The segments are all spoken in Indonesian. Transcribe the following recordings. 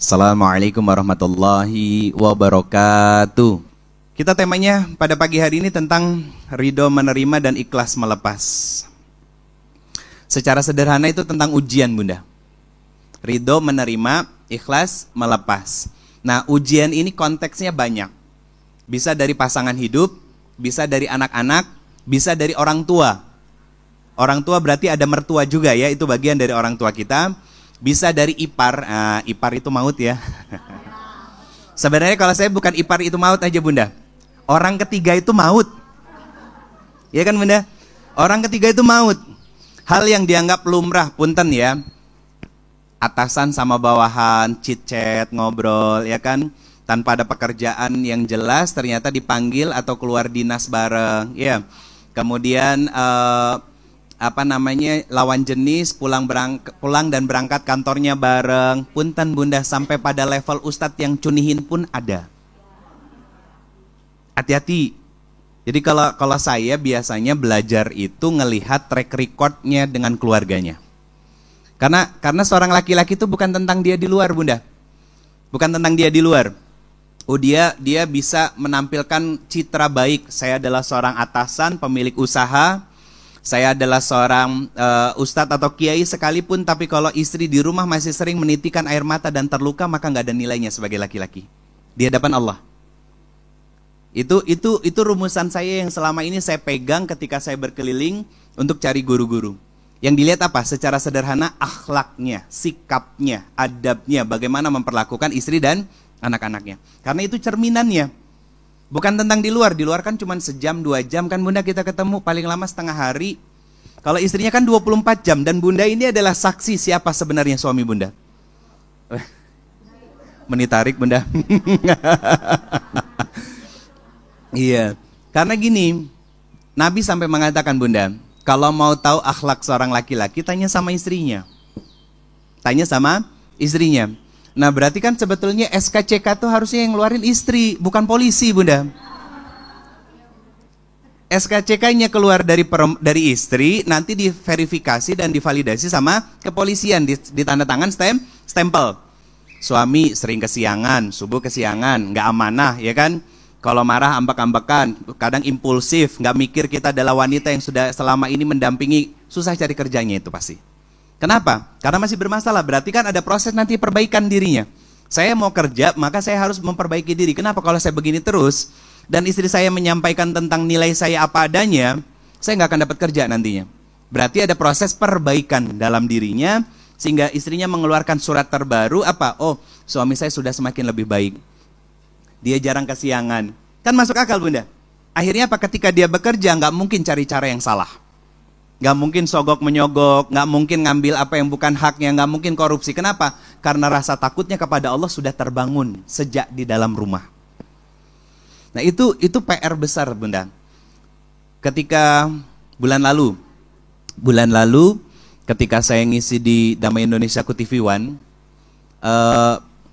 Assalamualaikum warahmatullahi wabarakatuh. Kita temanya pada pagi hari ini tentang ridho menerima dan ikhlas melepas. Secara sederhana itu tentang ujian, Bunda. Ridho menerima, ikhlas melepas. Nah, ujian ini konteksnya banyak. Bisa dari pasangan hidup, bisa dari anak-anak, bisa dari orang tua. Orang tua berarti ada mertua juga ya, itu bagian dari orang tua kita. Bisa dari ipar, ipar itu maut ya. Sebenarnya kalau saya bukan ipar itu maut aja, Bunda. Orang ketiga itu maut. Ya kan, Bunda? Orang ketiga itu maut. Hal yang dianggap lumrah, punten ya. Atasan sama bawahan, chit-chat, ngobrol, ya kan? Tanpa ada pekerjaan yang jelas, ternyata dipanggil atau keluar dinas bareng, ya. Kemudian lawan jenis pulang dan berangkat kantornya bareng. Punten Bunda, sampai pada level ustadz yang cunihin pun ada. Hati-hati. Jadi kalau saya biasanya belajar itu ngelihat track recordnya dengan keluarganya. Karena seorang laki-laki itu bukan tentang dia di luar, Bunda. Bukan tentang dia di luar. Oh, dia bisa menampilkan citra baik. Saya adalah seorang atasan, pemilik usaha. Saya adalah seorang ustadz atau kiai sekalipun, tapi kalau istri di rumah masih sering menitikan air mata dan terluka, maka nggak ada nilainya sebagai laki-laki di hadapan Allah. Itu rumusan saya yang selama ini saya pegang ketika saya berkeliling untuk cari guru-guru. Yang dilihat apa? Secara sederhana akhlaknya, sikapnya, adabnya, bagaimana memperlakukan istri dan anak-anaknya. Karena itu cerminannya. Bukan tentang di luar kan cuma sejam, 2 jam kan Bunda kita ketemu, paling lama setengah hari. Kalau istrinya kan 24 jam, dan Bunda ini adalah saksi siapa sebenarnya suami Bunda. Menitarik Bunda. Iya, karena gini, Nabi sampai mengatakan Bunda, kalau mau tahu akhlak seorang laki-laki, tanya sama istrinya. Tanya sama istrinya. Nah berarti kan sebetulnya SKCK tuh harusnya yang ngeluarin istri, bukan polisi Bunda. SKCK-nya keluar dari istri, nanti diverifikasi dan divalidasi sama kepolisian, ditanda tangan stempel. Suami sering kesiangan, subuh kesiangan, nggak amanah ya kan. Kalau marah ambek-ambekan, kadang impulsif, nggak mikir kita adalah wanita yang sudah selama ini mendampingi, susah cari kerjanya itu pasti. Kenapa? Karena masih bermasalah, berarti kan ada proses nanti perbaikan dirinya. Saya mau kerja, maka saya harus memperbaiki diri. Kenapa? Kalau saya begini terus, dan istri saya menyampaikan tentang nilai saya apa adanya, saya nggak akan dapat kerja nantinya. Berarti ada proses perbaikan dalam dirinya, sehingga istrinya mengeluarkan surat terbaru, apa? Oh, suami saya sudah semakin lebih baik. Dia jarang kesiangan. Kan masuk akal Bunda. Akhirnya apa? Ketika dia bekerja, nggak mungkin cari cara yang salah. Gak mungkin sogok menyogok, gak mungkin ngambil apa yang bukan haknya, gak mungkin korupsi. Kenapa? Karena rasa takutnya kepada Allah sudah terbangun sejak di dalam rumah. Nah itu PR besar Bunda. Ketika bulan lalu ketika saya ngisi di Damai Indonesia TV One,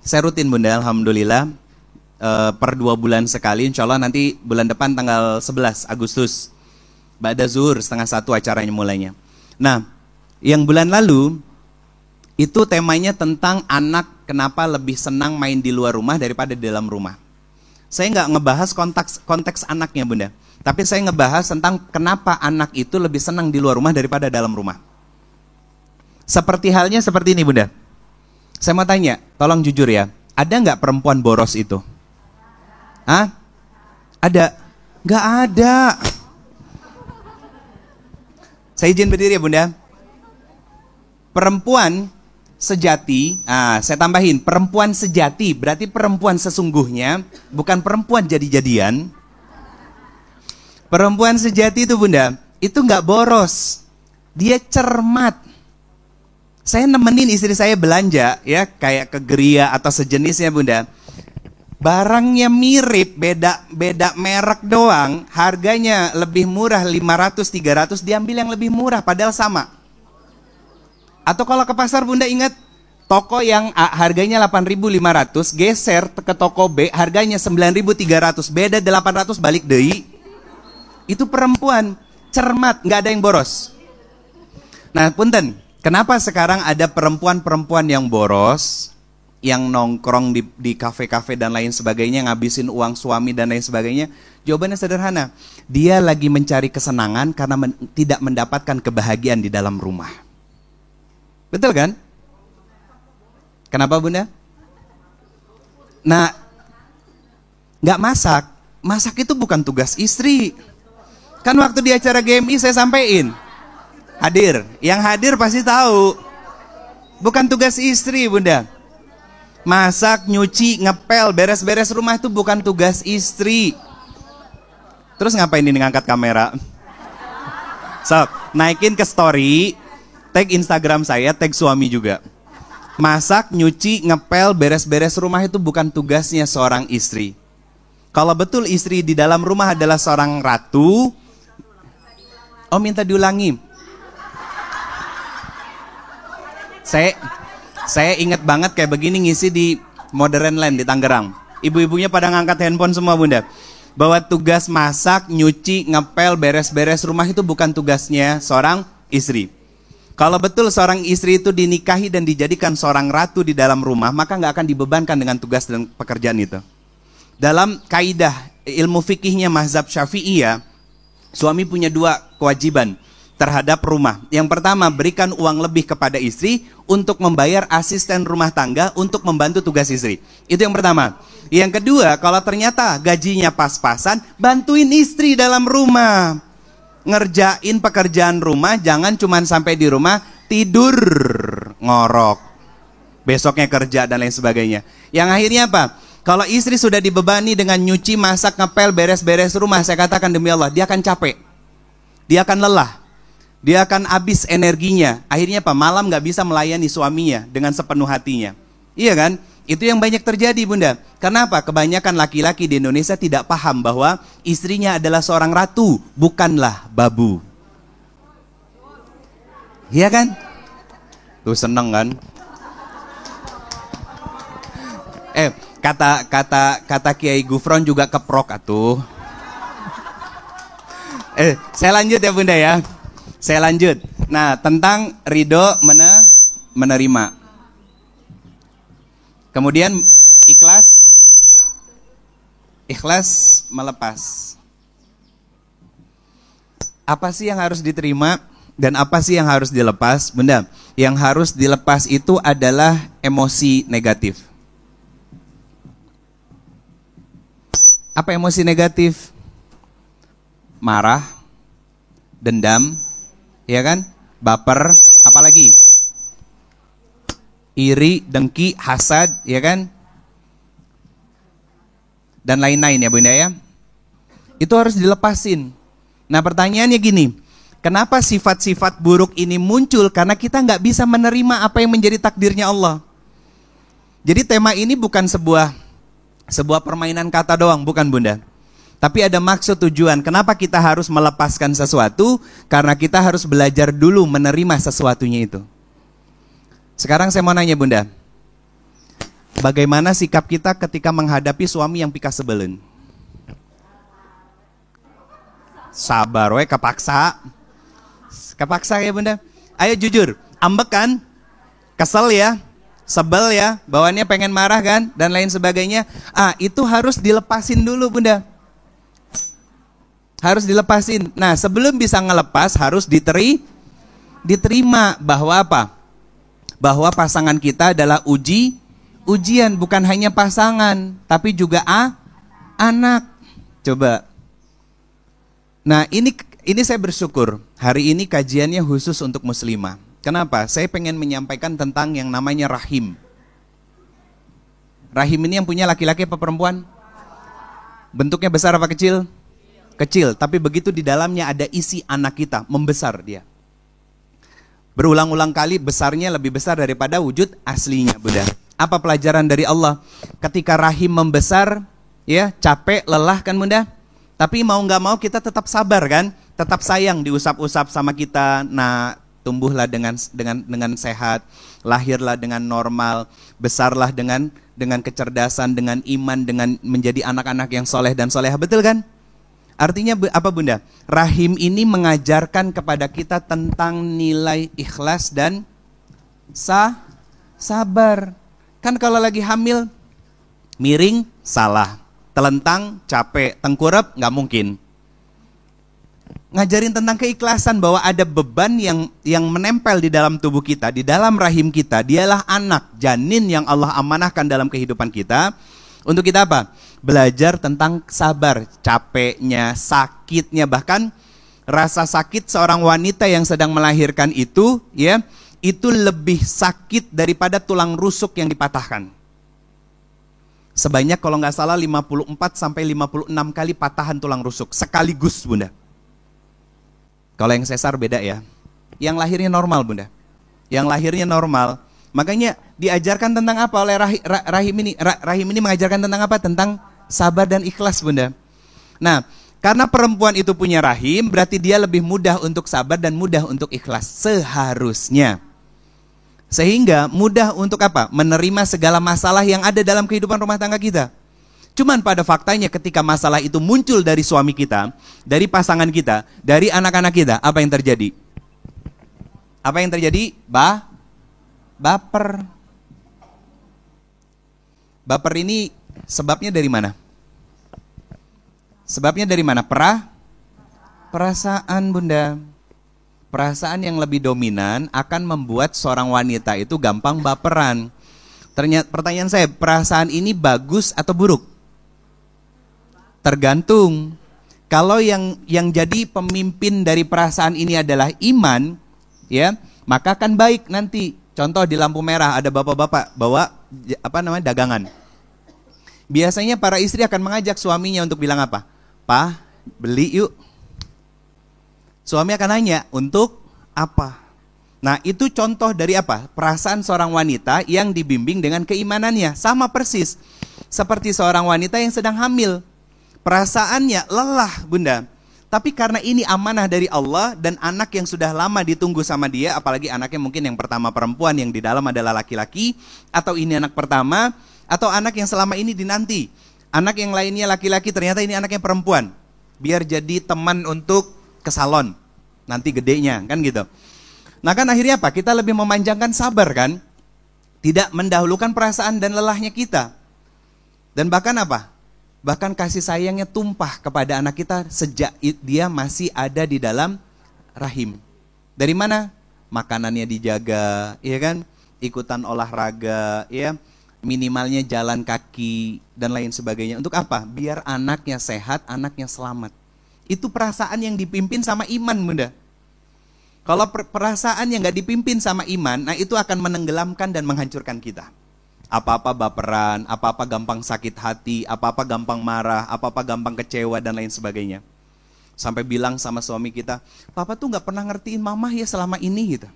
saya rutin Bunda, alhamdulillah, per 2 bulan sekali. Insya Allah nanti bulan depan tanggal 11 Agustus. Ba'da zuhur, 12:30 acaranya mulainya. Nah, yang bulan lalu, itu temanya tentang anak kenapa lebih senang main di luar rumah daripada di dalam rumah. Saya nggak ngebahas konteks anaknya Bunda. Tapi saya ngebahas tentang kenapa anak itu lebih senang di luar rumah daripada dalam rumah. Seperti halnya seperti ini Bunda. Saya mau tanya, tolong jujur ya. Ada nggak perempuan boros itu? Hah? Ada? Nggak ada. Saya izin berdiri ya Bunda. Perempuan sejati, saya tambahin, perempuan sejati berarti perempuan sesungguhnya, bukan perempuan jadi-jadian. Perempuan sejati itu Bunda, itu nggak boros, dia cermat. Saya nemenin istri saya belanja ya, kayak ke Geria atau sejenisnya Bunda. Barangnya mirip, beda merek doang, harganya lebih murah 500, 300, diambil yang lebih murah padahal sama. Atau kalau ke pasar Bunda ingat, toko yang A harganya 8.500, geser ke toko B harganya 9.300, beda 800 balik deui. Itu perempuan cermat, nggak ada yang boros. Nah punten, kenapa sekarang ada perempuan-perempuan yang boros? yang nongkrong di kafe-kafe dan lain sebagainya, ngabisin uang suami dan lain sebagainya? Jawabannya sederhana. Dia lagi mencari kesenangan karena tidak mendapatkan kebahagiaan di dalam rumah. Betul kan? Kenapa Bunda? Nah, nggak masak. Masak itu bukan tugas istri. Kan waktu di acara GMI saya sampaikan. Hadir. Yang hadir pasti tahu. Bukan tugas istri Bunda. Masak, nyuci, ngepel, beres-beres rumah itu bukan tugas istri. Terus ngapain ini ngangkat kamera? So, naikin ke story, tag Instagram saya, tag suami juga. Masak, nyuci, ngepel, beres-beres rumah itu bukan tugasnya seorang istri. Kalau betul istri di dalam rumah adalah seorang ratu, oh minta diulangi. Saya ingat banget kayak begini ngisi di Modern Land di Tangerang. Ibu-ibunya pada ngangkat handphone semua Bunda. Bahwa tugas masak, nyuci, ngepel, beres-beres rumah itu bukan tugasnya seorang istri. Kalau betul seorang istri itu dinikahi dan dijadikan seorang ratu di dalam rumah, maka nggak akan dibebankan dengan tugas dan pekerjaan itu. Dalam kaidah ilmu fikihnya mazhab Syafi'iyah, suami punya dua kewajiban terhadap rumah. Yang pertama, berikan uang lebih kepada istri untuk membayar asisten rumah tangga untuk membantu tugas istri. Itu yang pertama. Yang kedua, kalau ternyata gajinya pas-pasan, bantuin istri dalam rumah. Ngerjain pekerjaan rumah, jangan cuma sampai di rumah tidur, ngorok. Besoknya kerja dan lain sebagainya. Yang akhirnya apa? Kalau istri sudah dibebani dengan nyuci, masak, ngepel, beres-beres rumah, saya katakan demi Allah, dia akan capek. Dia akan lelah. Dia akan habis energinya. Akhirnya apa? Malam gak bisa melayani suaminya dengan sepenuh hatinya. Iya kan? Itu yang banyak terjadi Bunda. Kenapa? Kebanyakan laki-laki di Indonesia tidak paham bahwa istrinya adalah seorang ratu, bukanlah babu. Iya kan? Tuh seneng kan? Kata Kiai Gufron juga keprok atuh. Saya lanjut ya Bunda ya. Saya lanjut. Nah, tentang ridho menerima. Kemudian ikhlas melepas. Apa sih yang harus diterima dan apa sih yang harus dilepas? Bunda, yang harus dilepas itu adalah emosi negatif. Apa emosi negatif? Marah, dendam, ya kan? Baper, apalagi? Iri, dengki, hasad, ya kan? Dan lain-lain ya Bunda ya. Itu harus dilepasin. Nah pertanyaannya gini, kenapa sifat-sifat buruk ini muncul? Karena kita nggak bisa menerima apa yang menjadi takdirnya Allah. Jadi tema ini bukan sebuah permainan kata doang, bukan Bunda. Tapi ada maksud tujuan. Kenapa kita harus melepaskan sesuatu? Karena kita harus belajar dulu menerima sesuatunya itu. Sekarang saya mau nanya Bunda, bagaimana sikap kita ketika menghadapi suami yang pika sebelen? Sabar we, kepaksa ya Bunda. Ayo jujur, ambek kan? Kesel ya? Sebel ya? Bawaannya pengen marah kan? Dan lain sebagainya. Itu harus dilepasin dulu Bunda. Harus dilepasin. Nah sebelum bisa ngelepas harus diterima bahwa apa? Bahwa pasangan kita adalah ujian, bukan hanya pasangan, tapi juga anak. Coba. Nah ini saya bersyukur, hari ini kajiannya khusus untuk muslimah. Kenapa? Saya pengen menyampaikan tentang yang namanya rahim. Rahim ini yang punya laki-laki apa perempuan? Bentuknya besar apa kecil? Kecil, tapi begitu di dalamnya ada isi anak kita, membesar dia. Berulang-ulang kali besarnya lebih besar daripada wujud aslinya Bunda. Apa pelajaran dari Allah? Ketika rahim membesar, ya capek, lelah kan Bunda? Tapi mau nggak mau kita tetap sabar kan? Tetap sayang, diusap-usap sama kita. Nah, tumbuhlah dengan sehat, lahirlah dengan normal, besarlah dengan kecerdasan, dengan iman, dengan menjadi anak-anak yang soleh dan soleha, betul kan? Artinya apa Bunda? Rahim ini mengajarkan kepada kita tentang nilai ikhlas dan sabar. Kan kalau lagi hamil, miring, salah. Telentang, capek. Tengkurap, nggak mungkin. Ngajarin tentang keikhlasan, bahwa ada beban yang menempel di dalam tubuh kita, di dalam rahim kita. Dialah anak, janin yang Allah amanahkan dalam kehidupan kita. Untuk kita apa? Belajar tentang sabar, capeknya, sakitnya, bahkan rasa sakit seorang wanita yang sedang melahirkan itu, ya, itu lebih sakit daripada tulang rusuk yang dipatahkan. Sebanyak kalau nggak salah 54 sampai 56 kali patahan tulang rusuk sekaligus, Bunda. Kalau yang sesar beda ya. Yang lahirnya normal, Bunda. Yang lahirnya normal. Makanya diajarkan tentang apa oleh rahim ini? Rahim ini mengajarkan tentang apa? Tentang sabar dan ikhlas, Bunda. Nah, karena perempuan itu punya rahim, berarti dia lebih mudah untuk sabar dan mudah untuk ikhlas. Seharusnya. Sehingga mudah untuk apa? Menerima segala masalah yang ada dalam kehidupan rumah tangga kita. Cuman pada faktanya ketika masalah itu muncul dari suami kita, dari pasangan kita, dari anak-anak kita, apa yang terjadi? Apa yang terjadi? Baper. Baper ini sebabnya dari mana? Sebabnya dari mana? Perasaan, Bunda. Perasaan yang lebih dominan akan membuat seorang wanita itu gampang baperan. Pertanyaan saya, perasaan ini bagus atau buruk? Tergantung. Kalau yang jadi pemimpin dari perasaan ini adalah iman, ya, maka akan baik nanti. Contoh di lampu merah ada bapak-bapak bawa dagangan. Biasanya para istri akan mengajak suaminya untuk bilang apa? "Pak, beli yuk." Suami akan nanya, "Untuk apa?" Nah, itu contoh dari apa? Perasaan seorang wanita yang dibimbing dengan keimanannya. Sama persis seperti seorang wanita yang sedang hamil. Perasaannya lelah, Bunda. Tapi karena ini amanah dari Allah dan anak yang sudah lama ditunggu sama dia, apalagi anaknya mungkin yang pertama perempuan, yang di dalam adalah laki-laki, atau ini anak pertama, atau anak yang selama ini dinanti. Anak yang lainnya laki-laki, ternyata ini anaknya perempuan. Biar jadi teman untuk ke salon nanti gedenya, kan gitu. Nah kan akhirnya apa? Kita lebih memanjangkan sabar kan? Tidak mendahulukan perasaan dan lelahnya kita. Dan bahkan apa? Bahkan kasih sayangnya tumpah kepada anak kita sejak dia masih ada di dalam rahim. Dari mana? Makanannya dijaga, ya kan? Ikutan olahraga, ya. Minimalnya jalan kaki dan lain sebagainya. Untuk apa? Biar anaknya sehat, anaknya selamat. Itu perasaan yang dipimpin sama iman, Bunda. Kalau perasaan yang gak dipimpin sama iman, nah itu akan menenggelamkan dan menghancurkan kita. Apa-apa baperan, apa-apa gampang sakit hati, apa-apa gampang marah, apa-apa gampang kecewa dan lain sebagainya. Sampai bilang sama suami kita, "Papa tuh gak pernah ngertiin mama ya selama ini," gitu.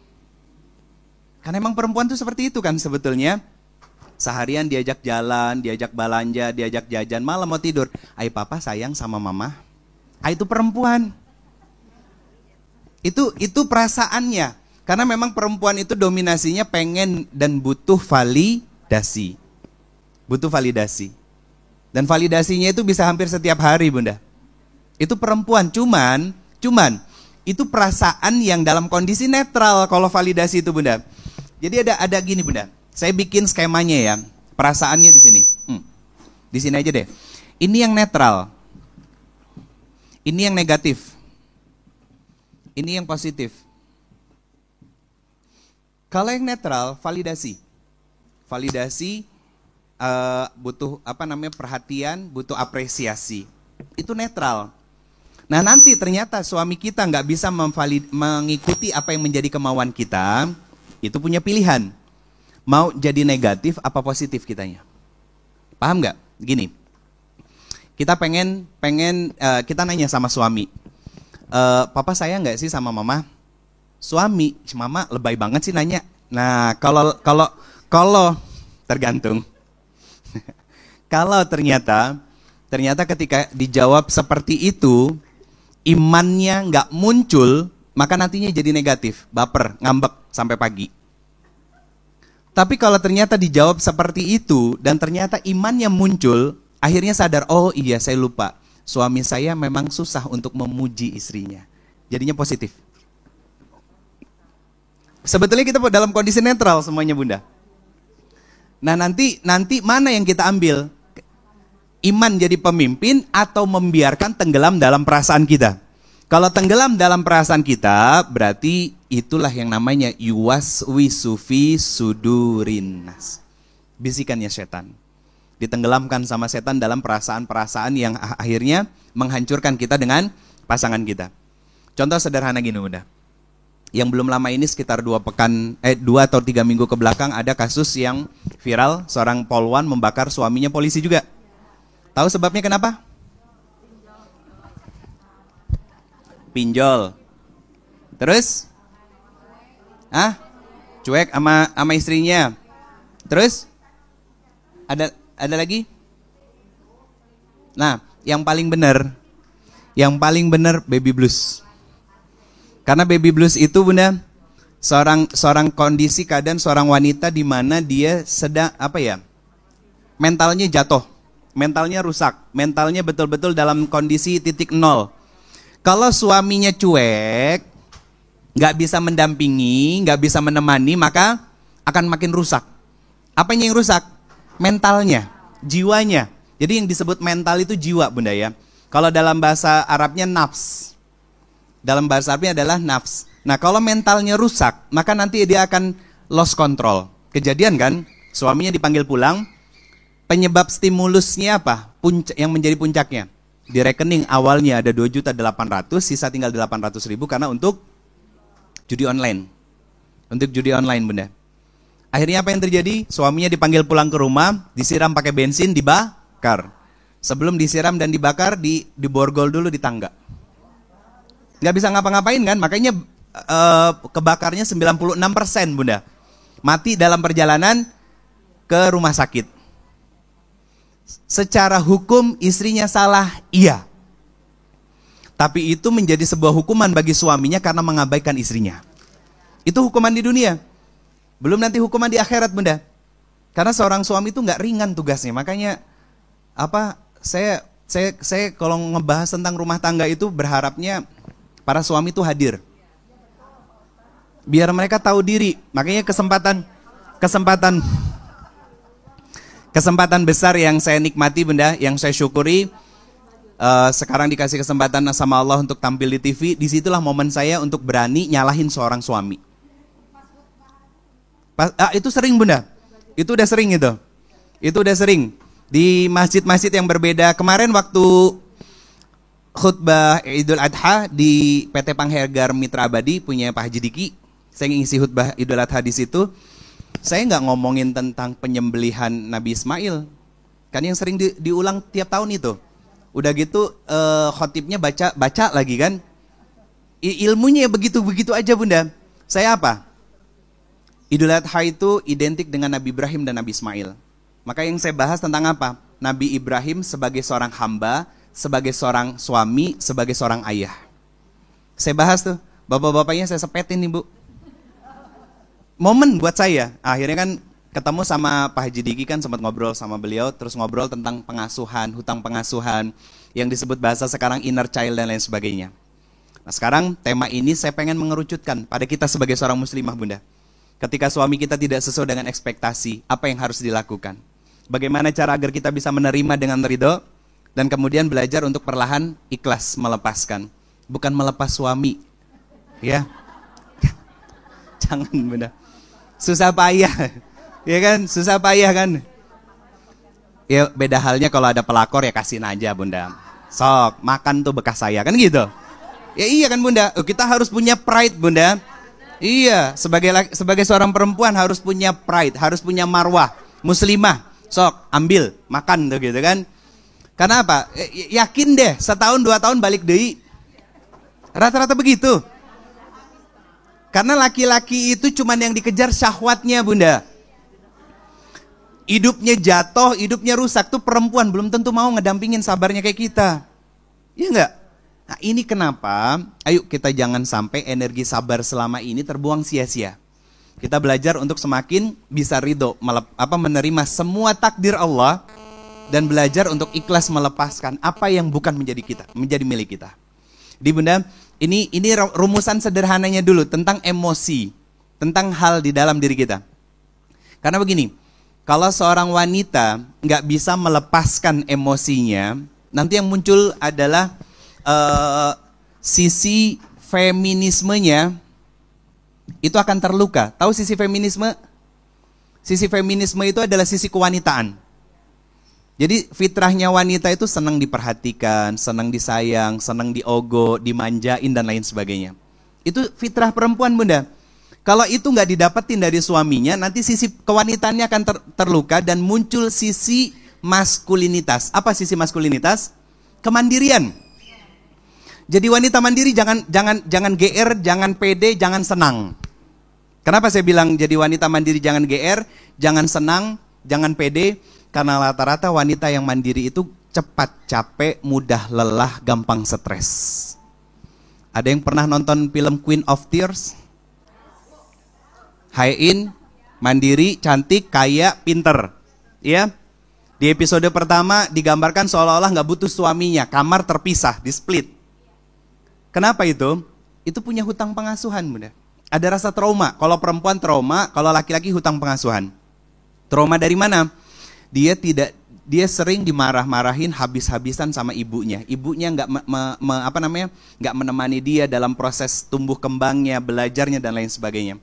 Karena emang perempuan tuh seperti itu kan sebetulnya. Seharian diajak jalan, diajak belanja, diajak jajan, malam mau tidur, "Ay papa sayang sama mama." Itu perempuan. Itu perasaannya. Karena memang perempuan itu dominasinya pengen dan butuh validasi. Butuh validasi. Dan validasinya itu bisa hampir setiap hari, Bunda. Itu perempuan, cuman itu perasaan yang dalam kondisi netral kalau validasi itu, Bunda. Jadi ada gini, Bunda. Saya bikin skemanya ya. Perasaannya di sini. Di sini aja deh. Ini yang netral. Ini yang negatif. Ini yang positif. Kalau yang netral, validasi. Validasi butuh perhatian, butuh apresiasi. Itu netral. Nah nanti ternyata suami kita nggak bisa mengikuti apa yang menjadi kemauan kita, itu punya pilihan. Mau jadi negatif apa positif kitanya. Paham nggak? Gini. Kita pengen kita nanya sama suami, "Papa sayang nggak sih sama mama?" Suami, "Mama lebay banget sih nanya." Nah, kalau tergantung. Kalau ternyata ketika dijawab seperti itu, imannya nggak muncul, maka nantinya jadi negatif, baper, ngambek sampai pagi. Tapi kalau ternyata dijawab seperti itu dan ternyata imannya muncul, akhirnya sadar, "Oh iya saya lupa, suami saya memang susah untuk memuji istrinya." Jadinya positif. Sebetulnya kita dalam kondisi netral semuanya, Bunda. Nah nanti mana yang kita ambil? Iman jadi pemimpin atau membiarkan tenggelam dalam perasaan kita? Kalau tenggelam dalam perasaan kita, berarti itulah yang namanya yuwaswisu fi sudurin nas. Bisikannya setan. Ditenggelamkan sama setan dalam perasaan-perasaan yang akhirnya menghancurkan kita dengan pasangan kita. Contoh sederhana gini udah. Yang belum lama ini sekitar 2 atau 3 minggu ke belakang ada kasus yang viral, seorang polwan membakar suaminya polisi juga. Tahu sebabnya kenapa? Pinjol. Terus? Cuek sama istrinya. Terus? Ada lagi? Nah, yang paling benar baby blues. Karena baby blues itu Bunda, seorang kondisi keadaan seorang wanita di mana dia sedang mentalnya jatuh, mentalnya rusak, mentalnya betul-betul dalam kondisi titik nol. Kalau suaminya cuek, nggak bisa mendampingi, nggak bisa menemani, maka akan makin rusak. Apanya yang rusak? Mentalnya, jiwanya. Jadi yang disebut mental itu jiwa Bunda ya. Kalau dalam bahasa Arabnya nafs. Dalam bahasa Arabnya adalah nafs. Nah kalau mentalnya rusak, maka nanti dia akan lost control. Kejadian kan, suaminya dipanggil pulang, penyebab stimulusnya apa? Yang menjadi puncaknya. Di rekening awalnya ada 2.800.000, sisa tinggal 800.000 karena untuk judi online. Untuk judi online Bunda. Akhirnya apa yang terjadi? Suaminya dipanggil pulang ke rumah, disiram pakai bensin, dibakar. Sebelum disiram dan dibakar, diborgol dulu di tangga. Nggak bisa ngapa-ngapain kan, makanya kebakarnya 96% Bunda. Mati dalam perjalanan ke rumah sakit. Secara hukum istrinya salah, iya. Tapi itu menjadi sebuah hukuman bagi suaminya karena mengabaikan istrinya. Itu hukuman di dunia. Belum nanti hukuman di akhirat Bunda. Karena seorang suami itu nggak ringan tugasnya. Makanya saya kalau ngebahas tentang rumah tangga itu berharapnya para suami itu hadir. Biar mereka tahu diri. Makanya kesempatan besar yang saya nikmati Bunda, yang saya syukuri, sekarang dikasih kesempatan sama Allah untuk tampil di TV. Disitulah momen saya untuk berani nyalahin seorang suami. Itu sering Bunda. Itu udah sering itu. Itu udah sering. Di masjid-masjid yang berbeda. Kemarin waktu khutbah Idul Adha di PT Panghergar Mitra Abadi punya Pak Haji Diki. Saya ngisi khutbah Idul Adha di situ. Saya nggak ngomongin tentang penyembelihan Nabi Ismail. Kan yang sering diulang tiap tahun itu. Udah gitu khotibnya baca lagi kan. Ilmunya begitu-begitu aja Bunda. Saya apa? Idul Adha itu identik dengan Nabi Ibrahim dan Nabi Ismail. Maka yang saya bahas tentang apa? Nabi Ibrahim sebagai seorang hamba, sebagai seorang suami, sebagai seorang ayah. Saya bahas tuh, bapak-bapaknya saya sepetin nih Bu. Momen buat saya. Akhirnya kan ketemu sama Pak Haji Diki kan, sempat ngobrol sama beliau, terus ngobrol tentang pengasuhan, hutang pengasuhan, yang disebut bahasa sekarang inner child dan lain sebagainya. Nah sekarang tema ini saya pengen mengerucutkan pada kita sebagai seorang muslimah Bunda. Ketika suami kita tidak sesuai dengan ekspektasi, apa yang harus dilakukan? Bagaimana cara agar kita bisa menerima dengan ridho, dan kemudian belajar untuk perlahan ikhlas melepaskan. Bukan melepas suami. Ya. Jangan Bunda. Susah payah. Ya kan, susah payah kan. Ya beda halnya kalau ada pelakor ya kasihin aja Bunda. Sok, makan tuh bekas saya, kan gitu. Ya iya kan Bunda, kita harus punya pride Bunda. Iya, sebagai seorang perempuan harus punya pride, harus punya marwah, muslimah. Sok, ambil, makan tuh gitu kan. Karena apa? Yakin deh, setahun 2 tahun balik deui. Rata-rata begitu. Karena laki-laki itu cuman yang dikejar syahwatnya Bunda. Hidupnya jatuh, hidupnya rusak tuh perempuan belum tentu mau ngedampingin sabarnya kayak kita. Iya enggak? Nah ini kenapa, ayo kita jangan sampai energi sabar selama ini terbuang sia-sia. Kita belajar untuk semakin bisa ridho, menerima semua takdir Allah. Dan belajar untuk ikhlas melepaskan apa yang bukan menjadi milik kita. Di Bunda, ini rumusan sederhananya dulu tentang emosi, tentang hal di dalam diri kita. Karena begini, Kalau seorang wanita nggak bisa melepaskan emosinya, nanti yang muncul adalah sisi feminismenya itu akan terluka. Tahu sisi feminisme? Sisi feminisme itu adalah sisi kewanitaan. Jadi fitrahnya wanita itu senang diperhatikan, senang disayang, senang diogoh, dimanjain dan lain sebagainya. Itu fitrah perempuan, Bunda. Kalau itu nggak didapetin dari suaminya, nanti sisi kewanitaannya akan terluka dan muncul sisi maskulinitas. Apa sisi maskulinitas? Kemandirian. Jadi wanita mandiri jangan GR, jangan pede, jangan senang. Kenapa saya bilang jadi wanita mandiri jangan GR, jangan senang, jangan pede? Karena rata-rata wanita yang mandiri itu cepat capek, mudah lelah, gampang stres. Ada yang pernah nonton film Queen of Tears? High-in, mandiri, cantik, kaya, pinter. Ya. Di episode pertama digambarkan seolah-olah nggak butuh suaminya, kamar terpisah, di split. Kenapa itu? Itu punya hutang pengasuhan, Bunda. Ada rasa trauma. Kalau perempuan trauma, kalau laki-laki hutang pengasuhan. Trauma dari mana? Dia sering dimarah-marahin habis-habisan sama ibunya. Ibunya nggak menemani dia dalam proses tumbuh kembangnya, belajarnya dan lain sebagainya.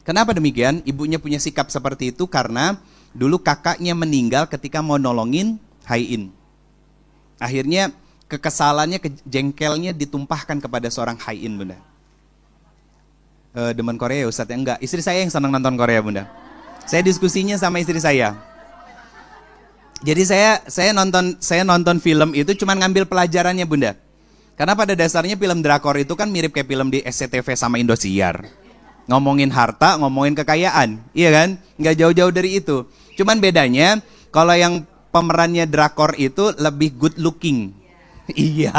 Kenapa demikian? Ibunya punya sikap seperti itu karena dulu kakaknya meninggal ketika mau nolongin Hai-in. Akhirnya kekesalannya, kejengkelnya ditumpahkan kepada seorang Hai-in, Bunda. Demen Korea ya Ustadz? Ya enggak, istri saya yang senang nonton Korea, Bunda. Saya diskusinya sama istri saya. Jadi saya nonton film itu cuma ngambil pelajarannya, Bunda. Karena pada dasarnya film drakor itu kan mirip kayak film di SCTV sama Indosiar. Ngomongin harta, ngomongin kekayaan, iya kan? Nggak jauh-jauh dari itu. Cuman bedanya, kalau yang pemerannya drakor itu lebih good looking. Iya.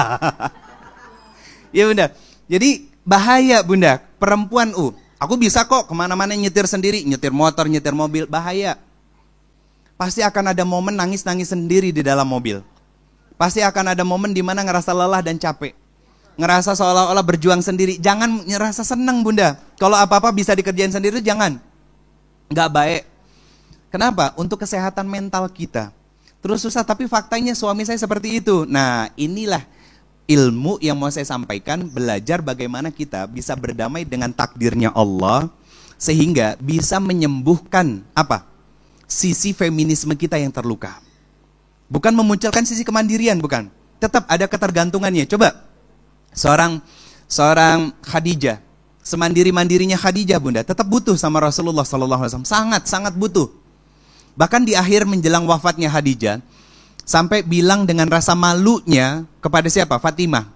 Iya, Bunda. Jadi bahaya, Bunda. Perempuan, aku bisa kok kemana-mana nyetir sendiri, nyetir motor, nyetir mobil, bahaya. Pasti akan ada momen nangis-nangis sendiri di dalam mobil. Pasti akan ada momen di mana ngerasa lelah dan capek. Ngerasa seolah-olah berjuang sendiri. Jangan ngerasa senang, Bunda. Kalau apa-apa bisa dikerjain sendiri, jangan. Nggak baik. Kenapa? Untuk kesehatan mental kita. Terus susah, tapi faktanya suami saya seperti itu. Nah, inilah ilmu yang mau saya sampaikan. Belajar bagaimana kita bisa berdamai dengan takdirnya Allah. Sehingga bisa menyembuhkan apa? Sisi feminisme kita yang terluka. Bukan memunculkan sisi kemandirian, bukan. Tetap ada ketergantungannya. Coba. Seorang Khadijah, semandiri-mandirinya Khadijah, Bunda, tetap butuh sama Rasulullah SAW. Sangat butuh. Bahkan di akhir menjelang wafatnya Khadijah, sampai bilang dengan rasa malunya kepada siapa? Fatimah.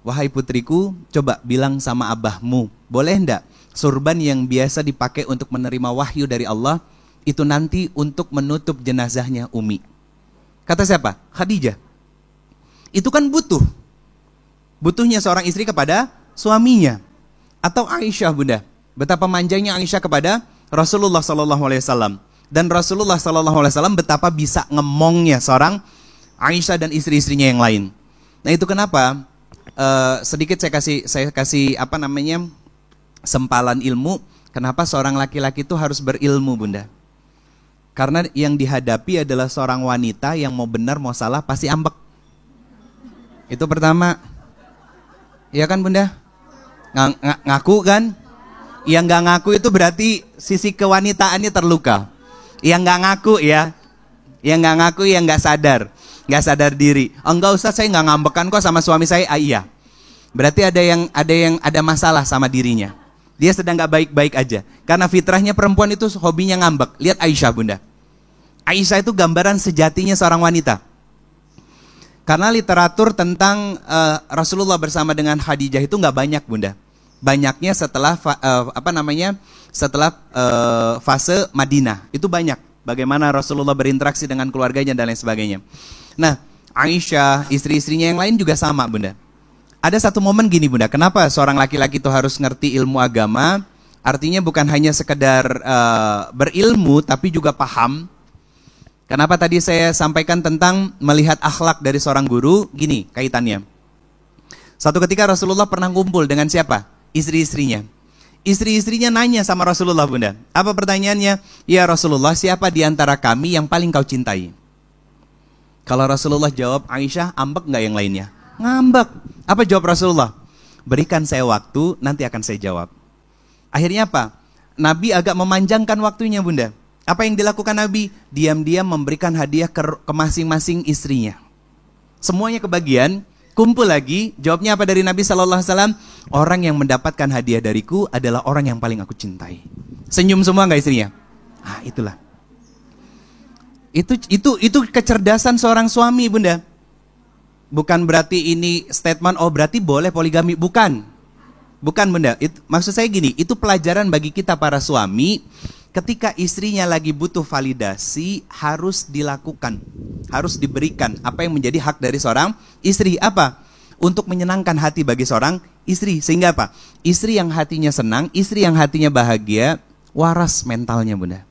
Wahai putriku, coba bilang sama abahmu, boleh enggak surban yang biasa dipakai untuk menerima wahyu dari Allah, itu nanti untuk menutup jenazahnya Umi. Kata siapa? Khadijah. Itu kan butuhnya seorang istri kepada suaminya. Atau Aisyah, Bunda. Betapa manjanya Aisyah kepada Rasulullah SAW. Dan Rasulullah SAW betapa bisa ngemongnya seorang Aisyah dan istri-istrinya yang lain. Nah, itu kenapa sedikit saya kasih sempalan ilmu. Kenapa seorang laki-laki itu harus berilmu, Bunda? Karena yang dihadapi adalah seorang wanita yang mau benar mau salah pasti ambek. Itu pertama. Iya kan, Bunda? Ngaku kan? Yang nggak ngaku itu berarti sisi kewanitaannya terluka. Yang nggak ngaku ya, yang nggak ngaku, yang nggak sadar diri. Enggak Ustaz, saya nggak ngambekan kok sama suami saya. Iya. Berarti ada masalah sama dirinya. Dia sedang nggak baik-baik aja. Karena fitrahnya perempuan itu hobinya ngambek. Lihat Aisyah, Bunda. Aisyah itu gambaran sejatinya seorang wanita. Karena literatur tentang Rasulullah bersama dengan Khadijah itu nggak banyak, Bunda. Banyaknya setelah fase Madinah. Itu banyak. Bagaimana Rasulullah berinteraksi dengan keluarganya dan lain sebagainya. Nah, Aisyah, istri-istrinya yang lain juga sama, Bunda. Ada satu momen gini, Bunda. Kenapa seorang laki-laki itu harus ngerti ilmu agama? Artinya bukan hanya sekedar berilmu, tapi juga paham. Kenapa tadi saya sampaikan tentang melihat akhlak dari seorang guru? Gini kaitannya. Suatu ketika Rasulullah pernah kumpul dengan siapa? Istri-istrinya. Istri-istrinya nanya sama Rasulullah, Bunda. Apa pertanyaannya? Ya Rasulullah, siapa di antara kami yang paling kau cintai? Kalau Rasulullah jawab Aisyah, ambek nggak yang lainnya? Ngambek. Apa jawab Rasulullah? Berikan saya waktu, nanti akan saya jawab. Akhirnya apa? Nabi agak memanjangkan waktunya, Bunda. Apa yang dilakukan Nabi? Diam-diam memberikan hadiah ke masing-masing istrinya. Semuanya kebagian, kumpul lagi. Jawabnya apa dari Nabi SAW? Orang yang mendapatkan hadiah dariku adalah orang yang paling aku cintai. Senyum semua nggak istrinya? Ah, itulah. Itu kecerdasan seorang suami, Bunda. Bukan berarti ini statement, oh berarti boleh poligami. Bukan, Bunda. Maksud saya gini, itu pelajaran bagi kita para suami. Ketika istrinya lagi butuh validasi, harus dilakukan, harus diberikan apa yang menjadi hak dari seorang istri. Apa? Untuk menyenangkan hati bagi seorang istri. Sehingga apa? Istri yang hatinya senang, istri yang hatinya bahagia, waras mentalnya, Bunda.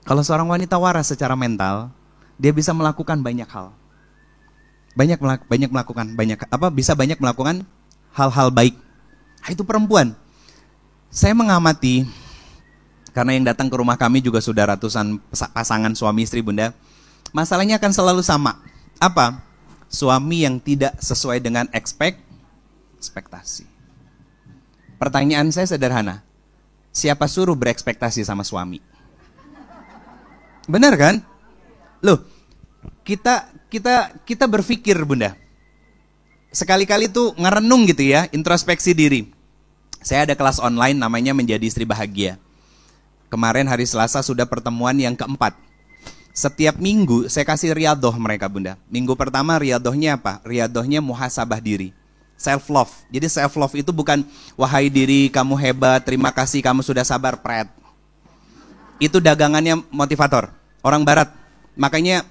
Kalau seorang wanita waras secara mental, dia bisa melakukan banyak hal. Bisa banyak melakukan hal-hal baik. Nah, itu perempuan. Saya mengamati, karena yang datang ke rumah kami juga sudah ratusan pasangan suami istri, Bunda. Masalahnya akan selalu sama. Apa? Suami yang tidak sesuai dengan ekspektasi. Pertanyaan saya sederhana. Siapa suruh berekspektasi sama suami? Benar kan? Loh, kita berpikir, Bunda. Sekali-kali tuh ngerenung gitu ya, introspeksi diri. Saya ada kelas online namanya Menjadi Istri Bahagia. Kemarin hari Selasa sudah pertemuan yang keempat. Setiap minggu saya kasih riadoh mereka, Bunda. Minggu pertama riadohnya apa? Riadohnya muhasabah diri, self love. Jadi self love itu bukan wahai diri kamu hebat, terima kasih kamu sudah sabar, pret. Itu dagangannya motivator orang Barat. Makanya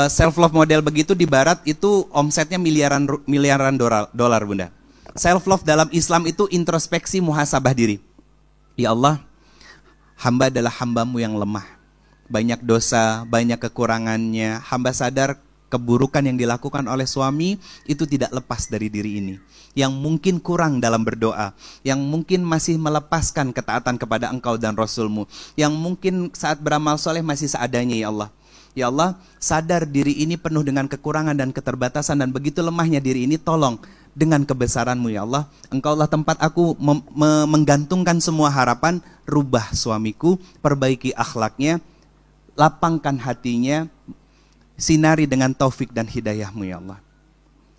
self love model begitu di Barat itu omsetnya miliaran dolar, Bunda. Self love dalam Islam itu introspeksi muhasabah diri. Ya Allah, hamba adalah hambamu yang lemah, banyak dosa, banyak kekurangannya. Hamba sadar keburukan yang dilakukan oleh suami itu tidak lepas dari diri ini, yang mungkin kurang dalam berdoa, yang mungkin masih melepaskan ketaatan kepada Engkau dan Rasulmu, yang mungkin saat beramal soleh masih seadanya. Ya Allah, ya Allah, sadar diri ini penuh dengan kekurangan dan keterbatasan, dan begitu lemahnya diri ini, tolong dengan kebesaran-Mu ya Allah, Engkaulah tempat aku menggantungkan semua harapan. Rubah suamiku, perbaiki akhlaknya, lapangkan hatinya, sinari dengan taufik dan hidayah-Mu ya Allah.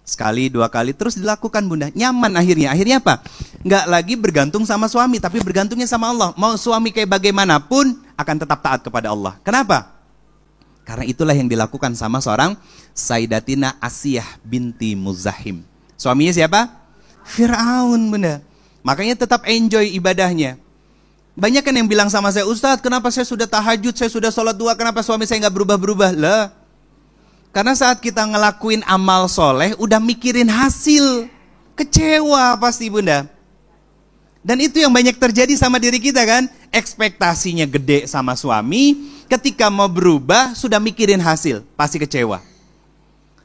Sekali, dua kali, terus dilakukan, Bunda. Nyaman akhirnya. Akhirnya apa? Nggak lagi bergantung sama suami, tapi bergantungnya sama Allah. Mau suami kayak bagaimanapun, akan tetap taat kepada Allah. Kenapa? Karena itulah yang dilakukan sama seorang Sayyidatina Asiyah binti Muzahim. Suaminya siapa? Fir'aun, Bunda. Makanya tetap enjoy ibadahnya. Banyak kan yang bilang sama saya, Ustadz, kenapa saya sudah tahajud, saya sudah sholat 2, kenapa suami saya nggak berubah-berubah? Lah, karena saat kita ngelakuin amal soleh, udah mikirin hasil, kecewa pasti, Bunda. Dan itu yang banyak terjadi sama diri kita kan, ekspektasinya gede sama suami, ketika mau berubah sudah mikirin hasil, pasti kecewa.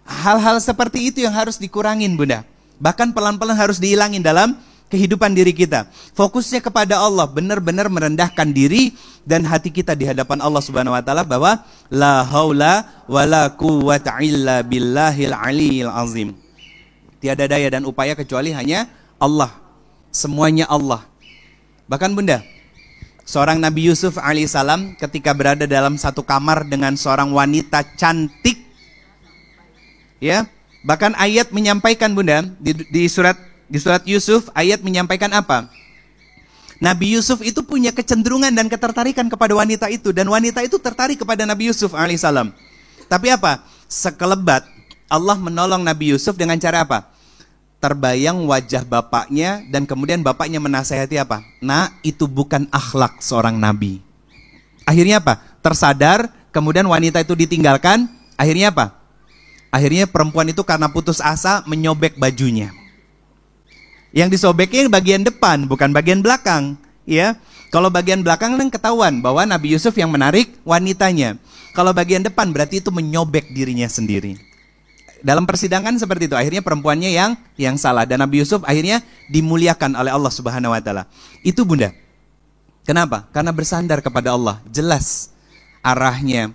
Hal-hal seperti itu yang harus dikurangin, Bunda. Bahkan pelan-pelan harus dihilangin dalam kehidupan diri kita. Fokusnya kepada Allah, benar-benar merendahkan diri dan hati kita di hadapan Allah Subhanahu wa taala bahwa la haula wala quwwata illa billahil aliyil azim. Tiada daya dan upaya kecuali hanya Allah. Semuanya Allah. Bahkan, Bunda, seorang Nabi Yusuf alaihissalam ketika berada dalam satu kamar dengan seorang wanita cantik, ya, bahkan ayat menyampaikan, Bunda, di surat Yusuf, ayat menyampaikan apa? Nabi Yusuf itu punya kecenderungan dan ketertarikan kepada wanita itu, dan wanita itu tertarik kepada Nabi Yusuf alaihissalam. Tapi apa? Sekelebat Allah menolong Nabi Yusuf dengan cara apa? Terbayang wajah bapaknya, dan kemudian bapaknya menasihati apa? Nah, itu bukan akhlak seorang nabi. Akhirnya apa? Tersadar, kemudian wanita itu ditinggalkan. Akhirnya apa? Akhirnya perempuan itu karena putus asa menyobek bajunya. Yang disobeknya bagian depan, bukan bagian belakang, ya. Kalau bagian belakang kan ketahuan bahwa Nabi Yusuf yang menarik wanitanya. Kalau bagian depan berarti itu menyobek dirinya sendiri. Dalam persidangan seperti itu. Akhirnya perempuannya yang salah dan Nabi Yusuf akhirnya dimuliakan oleh Allah Subhanahu wa taala. Itu Bunda. Kenapa? Karena bersandar kepada Allah, jelas arahnya.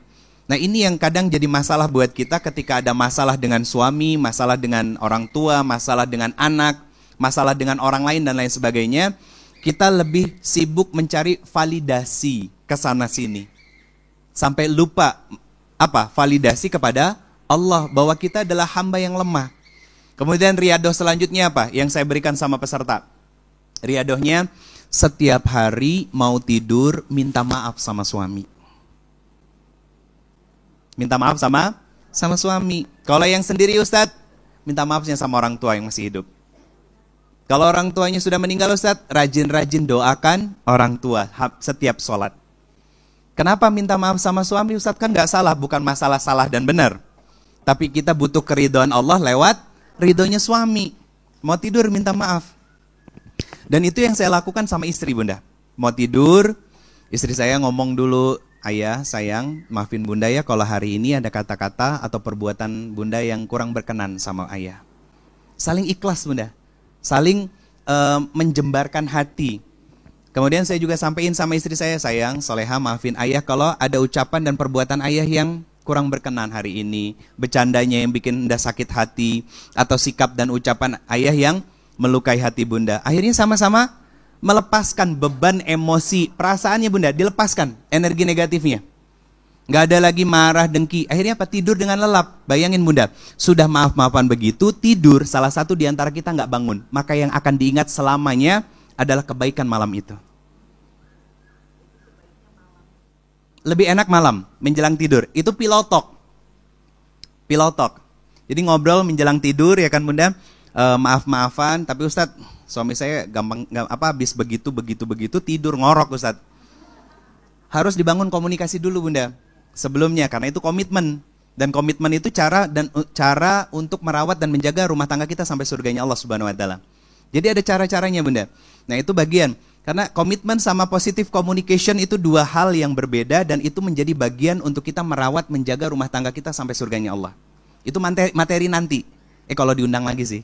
Nah, ini yang kadang jadi masalah buat kita ketika ada masalah dengan suami, masalah dengan orang tua, masalah dengan anak, masalah dengan orang lain dan lain sebagainya. Kita lebih sibuk mencari validasi ke sana sini. Sampai lupa validasi kepada Allah bahwa kita adalah hamba yang lemah. Kemudian riadoh selanjutnya apa? Yang saya berikan sama peserta. Riadohnya setiap hari mau tidur minta maaf sama suami. Minta maaf sama suami. Kalau yang sendiri Ustadz, minta maafnya sama orang tua yang masih hidup. Kalau orang tuanya sudah meninggal Ustadz, rajin-rajin doakan orang tua setiap sholat. Kenapa minta maaf sama suami Ustadz? Kan gak salah, bukan masalah salah dan benar. Tapi kita butuh keridhaan Allah lewat ridhonya suami. Mau tidur minta maaf. Dan itu yang saya lakukan sama istri Bunda. Mau tidur, istri saya ngomong dulu, ayah sayang maafin Bunda ya kalau hari ini ada kata-kata atau perbuatan Bunda yang kurang berkenan sama ayah. Saling ikhlas Bunda. Saling menjembarkan hati. Kemudian saya juga sampaikan sama istri saya, sayang soleha maafin ayah kalau ada ucapan dan perbuatan ayah yang kurang berkenan hari ini, bercandanya yang bikin Bunda sakit hati, atau sikap dan ucapan ayah yang melukai hati Bunda. Akhirnya sama-sama melepaskan beban emosi, perasaannya Bunda, dilepaskan energi negatifnya. Nggak ada lagi marah, dengki. Akhirnya apa? Tidur dengan lelap. Bayangin Bunda, sudah maaf-maafan begitu, tidur, salah satu di antara kita nggak bangun. Maka yang akan diingat selamanya adalah kebaikan malam itu. Lebih enak malam, menjelang tidur. Itu pillow talk. Pillow talk. Jadi ngobrol menjelang tidur ya kan Bunda. Maaf-maafan, tapi Ustadz, suami saya habis begitu tidur ngorok Ustadz. Harus dibangun komunikasi dulu Bunda. Sebelumnya, karena itu komitmen. Dan komitmen itu cara untuk merawat dan menjaga rumah tangga kita sampai surganya Allah Subhanahu wa taala. Jadi ada cara-caranya Bunda. Nah, itu bagian. Karena komitmen sama positive communication itu dua hal yang berbeda dan itu menjadi bagian untuk kita merawat, menjaga rumah tangga kita sampai surganya Allah. Itu materi nanti. Kalau diundang lagi sih.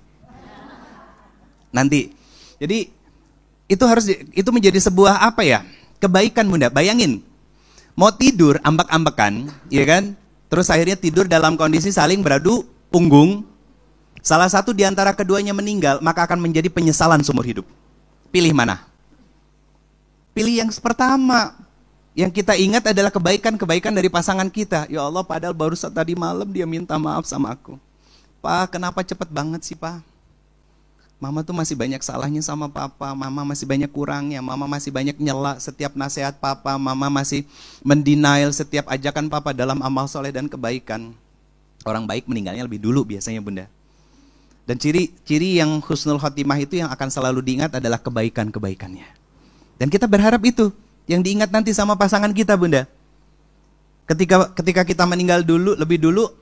Nanti. Jadi itu menjadi sebuah kebaikan Bunda. Bayangin. Mau tidur ambak-ambekan, ya kan? Terus akhirnya tidur dalam kondisi saling beradu punggung. Salah satu di antara keduanya meninggal, maka akan menjadi penyesalan seumur hidup. Pilih mana? Pilih yang pertama. Yang kita ingat adalah kebaikan-kebaikan dari pasangan kita. Ya Allah, padahal baru tadi malam dia minta maaf sama aku. Pak, kenapa cepet banget sih Pak? Mama tuh masih banyak salahnya sama Papa. Mama masih banyak kurangnya. Mama masih banyak nyela setiap nasihat Papa. Mama masih mendenial setiap ajakan Papa dalam amal soleh dan kebaikan. Orang baik meninggalnya lebih dulu biasanya Bunda. Dan ciri yang husnul khotimah itu yang akan selalu diingat adalah kebaikan-kebaikannya. Dan kita berharap itu yang diingat nanti sama pasangan kita Bunda. Ketika kita meninggal lebih dulu,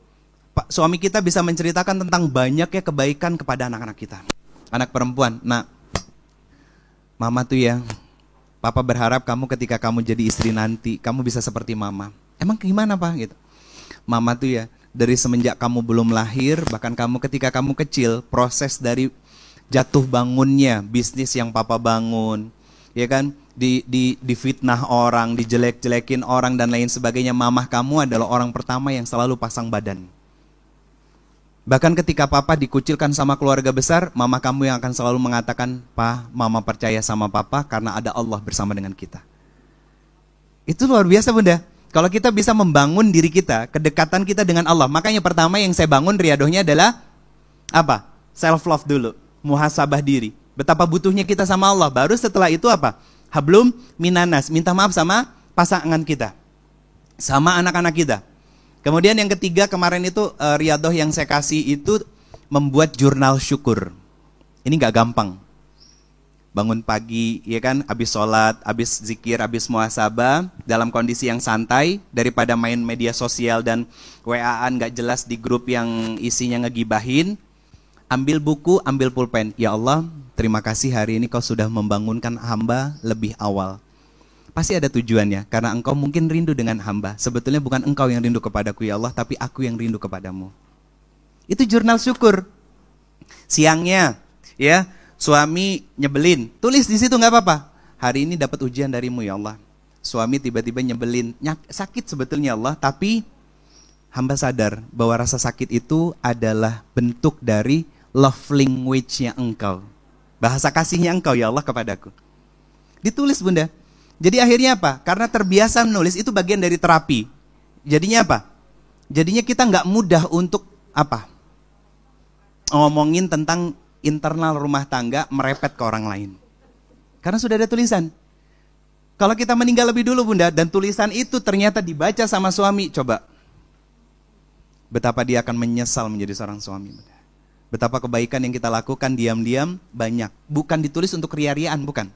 suami kita bisa menceritakan tentang banyaknya kebaikan kepada anak-anak kita. Anak perempuan, nah, Mama tuh ya, Papa berharap kamu ketika kamu jadi istri nanti, kamu bisa seperti Mama. Emang gimana Pak? Gitu. Mama tuh ya, dari semenjak kamu belum lahir, bahkan ketika kamu kecil, proses dari jatuh bangunnya, bisnis yang Papa bangun, ya kan, difitnah orang, dijelek-jelekin orang dan lain sebagainya, mamah kamu adalah orang pertama yang selalu pasang badan. Bahkan ketika Papa dikucilkan sama keluarga besar, mama kamu yang akan selalu mengatakan, "Pa, Mama percaya sama Papa karena ada Allah bersama dengan kita." Itu luar biasa Bunda. Kalau kita bisa membangun diri kita, kedekatan kita dengan Allah. Makanya pertama yang saya bangun riadohnya adalah apa? Self love dulu, muhasabah diri. Betapa butuhnya kita sama Allah. Baru setelah itu apa? Hablum minanas, minta maaf sama pasangan kita, sama anak-anak kita. Kemudian yang ketiga kemarin itu riadoh yang saya kasih itu membuat jurnal syukur. Ini nggak gampang. Bangun pagi, ya kan, habis sholat, habis zikir, habis muhasabah, dalam kondisi yang santai, daripada main media sosial dan WA-an nggak jelas di grup yang isinya ngegibahin. Ambil buku, ambil pulpen. Ya Allah, terima kasih hari ini kau sudah membangunkan hamba lebih awal. Pasti ada tujuannya, karena engkau mungkin rindu dengan hamba. Sebetulnya bukan engkau yang rindu kepadaku ya Allah, tapi aku yang rindu kepadamu. Itu jurnal syukur. Siangnya, ya, suami nyebelin, tulis di situ nggak apa-apa. Hari ini dapat ujian darimu ya Allah. Suami tiba-tiba nyebelin, sakit sebetulnya Allah, tapi hamba sadar bahwa rasa sakit itu adalah bentuk dari love language-nya engkau. Bahasa kasihnya engkau ya Allah kepadaku. Ditulis bunda. Jadi akhirnya apa? Karena terbiasa menulis, itu bagian dari terapi. Jadinya apa? Jadinya kita nggak mudah untuk apa? Ngomongin tentang internal rumah tangga merepet ke orang lain. Karena sudah ada tulisan. Kalau kita meninggal lebih dulu bunda, dan tulisan itu ternyata dibaca sama suami, coba. Betapa dia akan menyesal menjadi seorang suami. Bunda. Betapa kebaikan yang kita lakukan diam-diam banyak. Bukan ditulis untuk ria-riaan, bukan.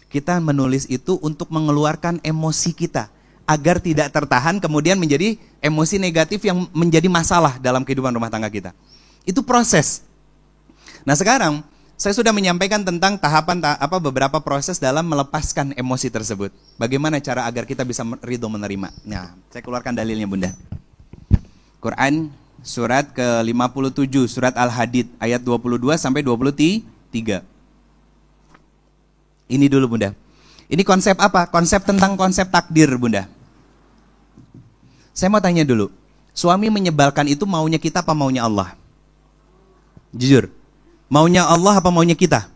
Kita menulis itu untuk mengeluarkan emosi kita. Agar tidak tertahan kemudian menjadi emosi negatif yang menjadi masalah dalam kehidupan rumah tangga kita. Itu proses. Nah sekarang saya sudah menyampaikan tentang tahapan beberapa proses dalam melepaskan emosi tersebut. Bagaimana cara agar kita bisa ridho menerima. Nah, saya keluarkan dalilnya bunda. Quran surat ke-57, surat Al-Hadid ayat 22 sampai 23. Ini dulu bunda. Ini konsep apa? Konsep tentang konsep takdir bunda. Saya mau tanya dulu. Suami menyebalkan itu maunya kita apa maunya Allah? Jujur. Maunya Allah apa maunya kita?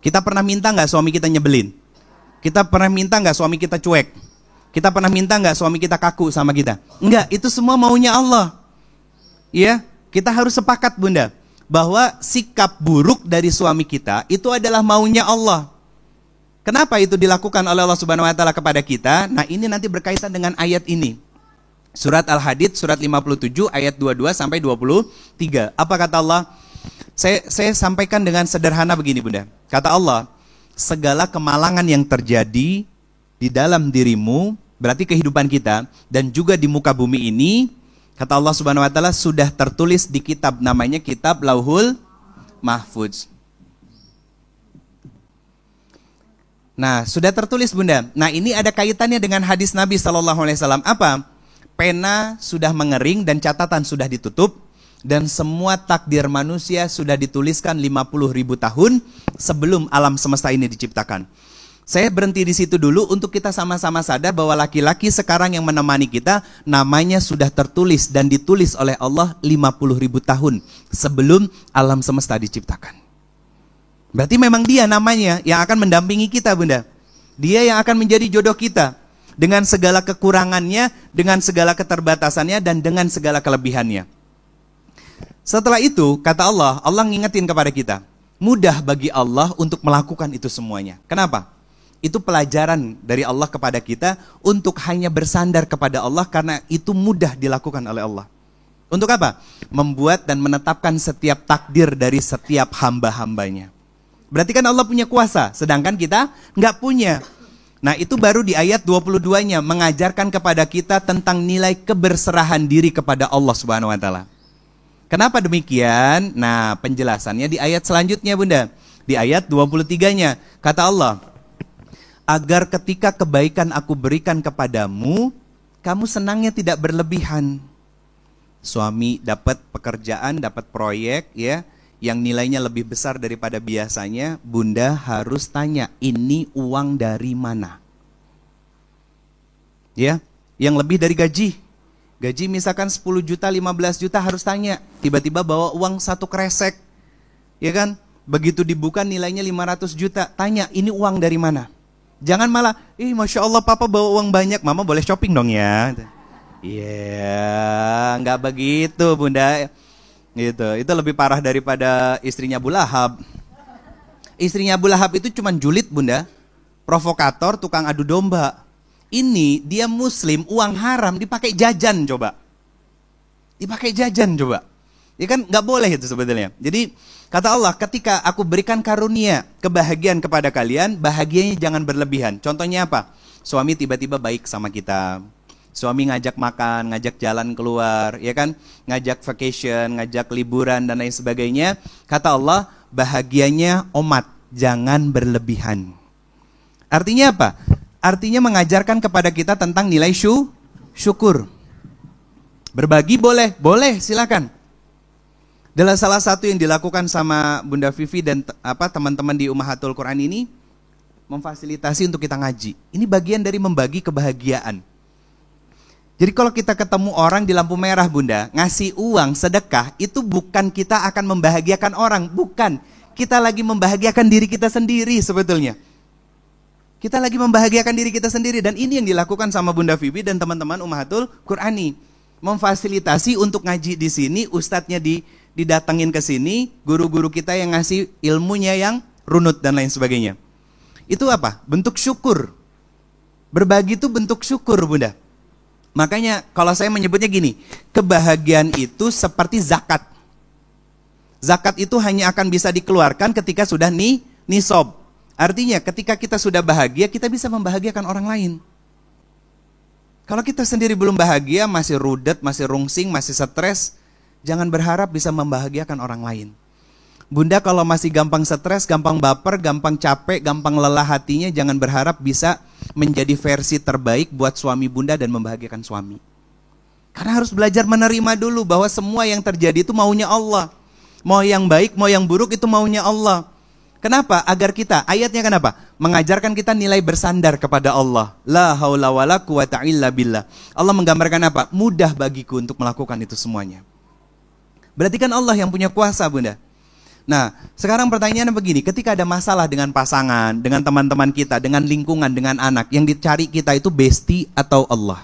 Kita pernah minta nggak suami kita nyebelin? Kita pernah minta nggak suami kita cuek? Kita pernah minta nggak suami kita kaku sama kita? Enggak, itu semua maunya Allah. Ya, kita harus sepakat bunda bahwa sikap buruk dari suami kita itu adalah maunya Allah. Kenapa itu dilakukan oleh Allah Subhanahu Wa Taala kepada kita? Nah ini nanti berkaitan dengan ayat ini. Surat Al-Hadid, surat 57 ayat 22 sampai 23. Apa kata Allah? Saya sampaikan dengan sederhana begini bunda. Kata Allah, segala kemalangan yang terjadi di dalam dirimu, berarti kehidupan kita, dan juga di muka bumi ini, kata Allah Subhanahu Wa Taala sudah tertulis di kitab, namanya kitab Lauhul Mahfuz. Nah sudah tertulis bunda. Nah ini ada kaitannya dengan hadis Nabi SAW. Apa? Pena sudah mengering dan catatan sudah ditutup. Dan semua takdir manusia sudah dituliskan 50.000 tahun sebelum alam semesta ini diciptakan. Saya berhenti di situ dulu untuk kita sama-sama sadar bahwa laki-laki sekarang yang menemani kita namanya sudah tertulis dan ditulis oleh Allah 50.000 tahun sebelum alam semesta diciptakan. Berarti memang dia namanya yang akan mendampingi kita bunda. Dia yang akan menjadi jodoh kita dengan segala kekurangannya, dengan segala keterbatasannya, dan dengan segala kelebihannya. Setelah itu, kata Allah, Allah ngingetin kepada kita, mudah bagi Allah untuk melakukan itu semuanya. Kenapa? Itu pelajaran dari Allah kepada kita untuk hanya bersandar kepada Allah karena itu mudah dilakukan oleh Allah. Untuk apa? Membuat dan menetapkan setiap takdir dari setiap hamba-hambanya. Berarti kan Allah punya kuasa, sedangkan kita nggak punya. Nah itu baru di ayat 22-nya mengajarkan kepada kita tentang nilai keberserahan diri kepada Allah Subhanahu Wa Taala. Kenapa demikian? Nah penjelasannya di ayat selanjutnya bunda. Di ayat 23-nya kata Allah, agar ketika kebaikan aku berikan kepadamu, kamu senangnya tidak berlebihan. Suami dapat pekerjaan, dapat proyek ya, yang nilainya lebih besar daripada biasanya, bunda harus tanya, ini uang dari mana? Ya, yang lebih dari gaji. Gaji misalkan 10 juta, 15 juta harus tanya. Tiba-tiba bawa uang 1 kresek. Ya kan? Begitu dibuka nilainya 500 juta. Tanya, ini uang dari mana? Jangan malah, Masya Allah papa bawa uang banyak. Mama boleh shopping dong ya. Iya, nggak begitu bunda. Gitu. Itu lebih parah daripada istrinya Abu Lahab. Istrinya Abu Lahab itu cuma julid bunda. Provokator, tukang adu domba. Ini dia muslim, uang haram dipakai jajan coba. Dipakai jajan coba. Ya kan nggak boleh itu sebetulnya. Jadi kata Allah, ketika aku berikan karunia kebahagiaan kepada kalian, bahagianya jangan berlebihan. Contohnya apa? Suami tiba-tiba baik sama kita. Suami ngajak makan, ngajak jalan keluar, ya kan? Ngajak vacation, ngajak liburan dan lain sebagainya. Kata Allah, bahagianya omat, jangan berlebihan. Artinya apa? Artinya mengajarkan kepada kita tentang nilai syukur. Berbagi boleh, silakan. Adalah salah satu yang dilakukan sama Bunda Vivi dan teman-teman di Ummahatul Quran ini, memfasilitasi untuk kita ngaji. Ini bagian dari membagi kebahagiaan. Jadi kalau kita ketemu orang di lampu merah, Bunda, ngasih uang, sedekah, itu bukan kita akan membahagiakan orang, bukan. Kita lagi membahagiakan diri kita sendiri sebetulnya. Kita lagi membahagiakan diri kita sendiri, dan ini yang dilakukan sama Bunda Vivi dan teman-teman Ummahatul Qurani. Memfasilitasi untuk ngaji di sini, ustadznya didatengin ke sini, guru-guru kita yang ngasih ilmunya yang runut dan lain sebagainya. Itu apa? Bentuk syukur. Berbagi itu bentuk syukur, Bunda. Makanya kalau saya menyebutnya gini, kebahagiaan itu seperti zakat. Zakat itu hanya akan bisa dikeluarkan ketika sudah nisab. Artinya ketika kita sudah bahagia, kita bisa membahagiakan orang lain. Kalau kita sendiri belum bahagia, masih rudet, masih rungsing, masih stres, jangan berharap bisa membahagiakan orang lain. Bunda kalau masih gampang stres, gampang baper, gampang capek, gampang lelah hatinya, jangan berharap bisa menjadi versi terbaik buat suami Bunda dan membahagiakan suami. Karena harus belajar menerima dulu bahwa semua yang terjadi itu maunya Allah. Mau yang baik, mau yang buruk itu maunya Allah. Kenapa? Agar kita, ayatnya kenapa? Mengajarkan kita nilai bersandar kepada Allah. La haula wala quwata illa billah. Allah menggambarkan apa? Mudah bagiku untuk melakukan itu semuanya. Berarti kan Allah yang punya kuasa, Bunda. Nah, sekarang pertanyaannya begini, ketika ada masalah dengan pasangan, dengan teman-teman kita, dengan lingkungan, dengan anak, yang dicari kita itu bestie atau Allah?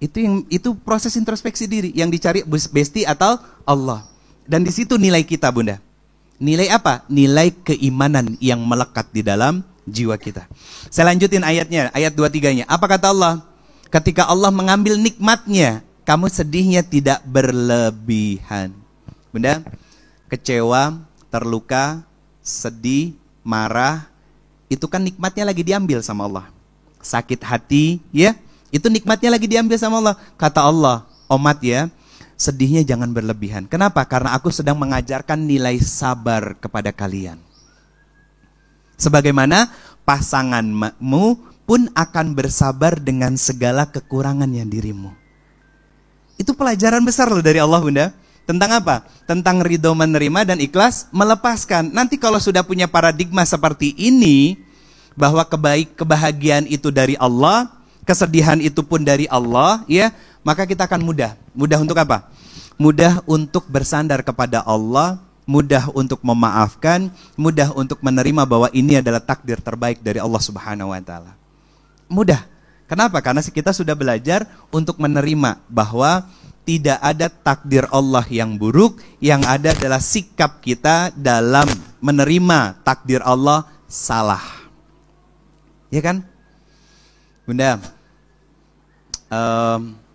Itu proses introspeksi diri, yang dicari bestie atau Allah. Dan di situ nilai kita, Bunda. Nilai apa? Nilai keimanan yang melekat di dalam jiwa kita. Saya lanjutin ayatnya, ayat 23-nya. Apa kata Allah? Ketika Allah mengambil nikmatnya, kamu sedihnya tidak berlebihan. Bunda, kecewa, terluka, sedih, marah, itu kan nikmatnya lagi diambil sama Allah. Sakit hati, ya, itu nikmatnya lagi diambil sama Allah. Kata Allah, Omat ya, sedihnya jangan berlebihan. Kenapa? Karena aku sedang mengajarkan nilai sabar kepada kalian. Sebagaimana pasanganmu pun akan bersabar dengan segala kekurangan yang dirimu. Itu pelajaran besar loh dari Allah, Bunda. Tentang apa? Tentang ridho menerima dan ikhlas melepaskan. Nanti kalau sudah punya paradigma seperti ini, bahwa kebahagiaan itu dari Allah, kesedihan itu pun dari Allah, ya, maka kita akan mudah. Mudah untuk apa? Mudah untuk bersandar kepada Allah, mudah untuk memaafkan, mudah untuk menerima bahwa ini adalah takdir terbaik dari Allah Subhanahu wa taala. Mudah. Kenapa? Karena kita sudah belajar untuk menerima bahwa tidak ada takdir Allah yang buruk, yang ada adalah sikap kita dalam menerima takdir Allah salah. Ya kan? Bunda,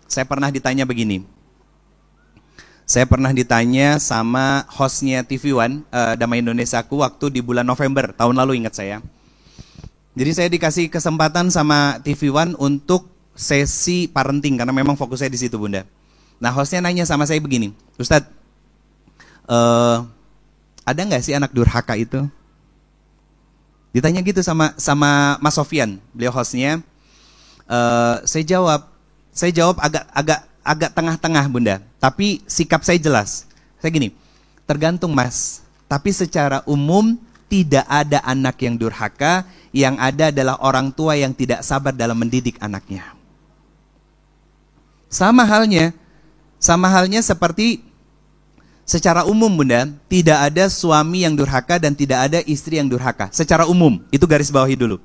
saya pernah ditanya begini. Saya pernah ditanya sama hostnya TV One, Damai Indonesiaku, waktu di bulan November, tahun lalu ingat saya. Jadi saya dikasih kesempatan sama TV One untuk sesi parenting, karena memang fokus saya di situ, Bunda. Nah, hostnya nanya sama saya begini, Ustadz, ada nggak sih anak durhaka itu? Ditanya gitu sama Mas Sofyan, beliau hostnya. Saya jawab agak tengah-tengah, Bunda. Tapi sikap saya jelas. Saya gini, tergantung Mas. Tapi secara umum tidak ada anak yang durhaka, yang ada adalah orang tua yang tidak sabar dalam mendidik anaknya. Sama halnya seperti secara umum, Bunda, tidak ada suami yang durhaka dan tidak ada istri yang durhaka. Secara umum, itu garis bawahi dulu.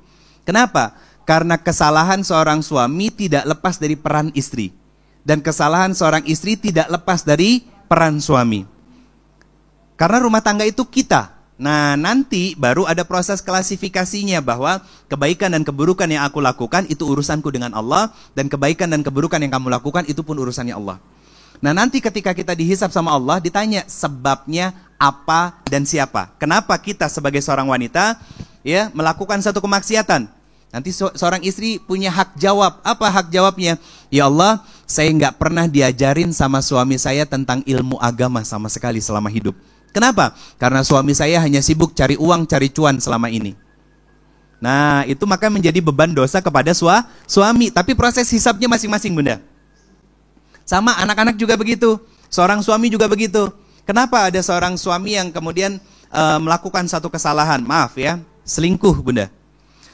Kenapa? Karena kesalahan seorang suami tidak lepas dari peran istri. Dan kesalahan seorang istri tidak lepas dari peran suami. Karena rumah tangga itu kita. Nah, nanti baru ada proses klasifikasinya bahwa kebaikan dan keburukan yang aku lakukan itu urusanku dengan Allah, dan kebaikan dan keburukan yang kamu lakukan itu pun urusannya Allah. Nah, nanti ketika kita dihisab sama Allah, ditanya sebabnya apa dan siapa. Kenapa kita sebagai seorang wanita ya melakukan satu kemaksiatan? Nanti seorang istri punya hak jawab. Apa hak jawabnya? Ya Allah, saya nggak pernah diajarin sama suami saya tentang ilmu agama sama sekali selama hidup. Kenapa? Karena suami saya hanya sibuk cari uang, cari cuan selama ini. Nah, itu maka menjadi beban dosa kepada suami. Tapi proses hisabnya masing-masing, Bunda. Sama anak-anak juga begitu. Seorang suami juga begitu. Kenapa ada seorang suami yang kemudian melakukan satu kesalahan, maaf ya, selingkuh bunda.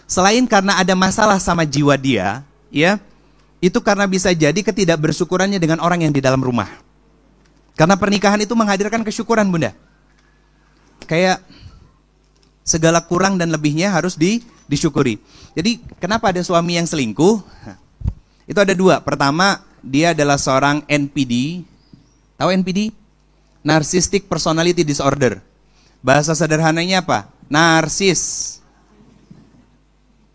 Selain karena ada masalah sama jiwa dia, ya, itu karena bisa jadi ketidakbersyukurannya dengan orang yang di dalam rumah. Karena pernikahan itu menghadirkan kesyukuran bunda. Kayak segala kurang dan lebihnya harus disyukuri. Jadi kenapa ada suami yang selingkuh? Itu ada dua. Pertama, dia adalah seorang NPD. Tahu NPD? Narcissistic Personality Disorder. Bahasa sederhananya apa? Narsis.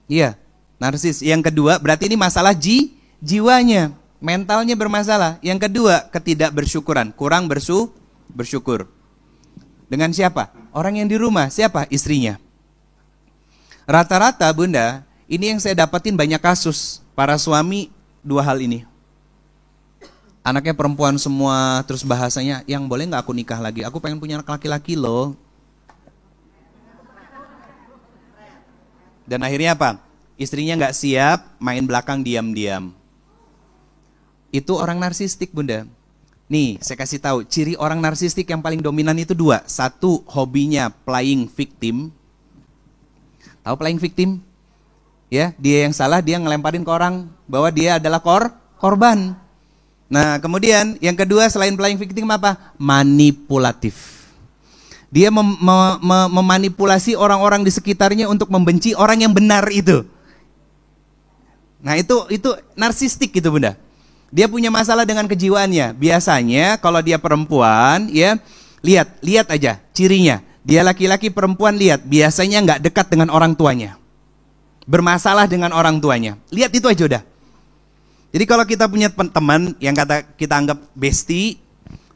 Iya, narsis. Yang kedua, berarti ini masalah jiwanya, mentalnya bermasalah. Yang kedua, ketidakbersyukuran, kurang bersyukur. Dengan siapa? Orang yang di rumah. Siapa? Istrinya. Rata-rata bunda, ini yang saya dapetin banyak kasus. Para suami, dua hal ini. Anaknya perempuan semua, terus bahasanya, yang boleh gak aku nikah lagi? Aku pengen punya anak laki-laki loh. Dan akhirnya apa? Istrinya gak siap, main belakang diam-diam. Itu orang narsistik bunda. Nih, saya kasih tahu, ciri orang narsistik yang paling dominan itu dua. Satu, hobinya playing victim. Tahu playing victim? Ya, dia yang salah, dia ngelemparin ke orang bahwa dia adalah korban. Nah, kemudian yang kedua selain playing victim apa? Manipulatif. Dia memanipulasi orang-orang di sekitarnya untuk membenci orang yang benar itu. Nah, itu narsistik gitu bunda. Dia punya masalah dengan kejiwaannya. Biasanya kalau dia perempuan, ya lihat aja cirinya. Dia laki-laki perempuan, lihat biasanya nggak dekat dengan orang tuanya. Bermasalah dengan orang tuanya. Lihat itu aja udah. Jadi kalau kita punya teman yang kita anggap bestie,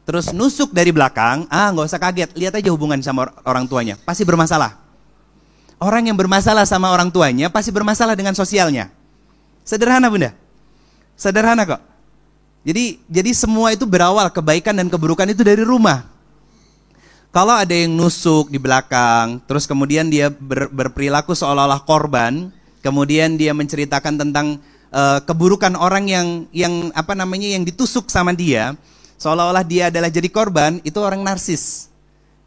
terus nusuk dari belakang, nggak usah kaget. Lihat aja hubungan sama orang tuanya, pasti bermasalah. Orang yang bermasalah sama orang tuanya pasti bermasalah dengan sosialnya. Sederhana bunda, sederhana kok. Jadi semua itu berawal, kebaikan dan keburukan itu dari rumah. Kalau ada yang nusuk di belakang, terus kemudian dia berperilaku seolah-olah korban, kemudian dia menceritakan tentang keburukan orang yang ditusuk sama dia, seolah-olah dia adalah jadi korban, itu orang narsis.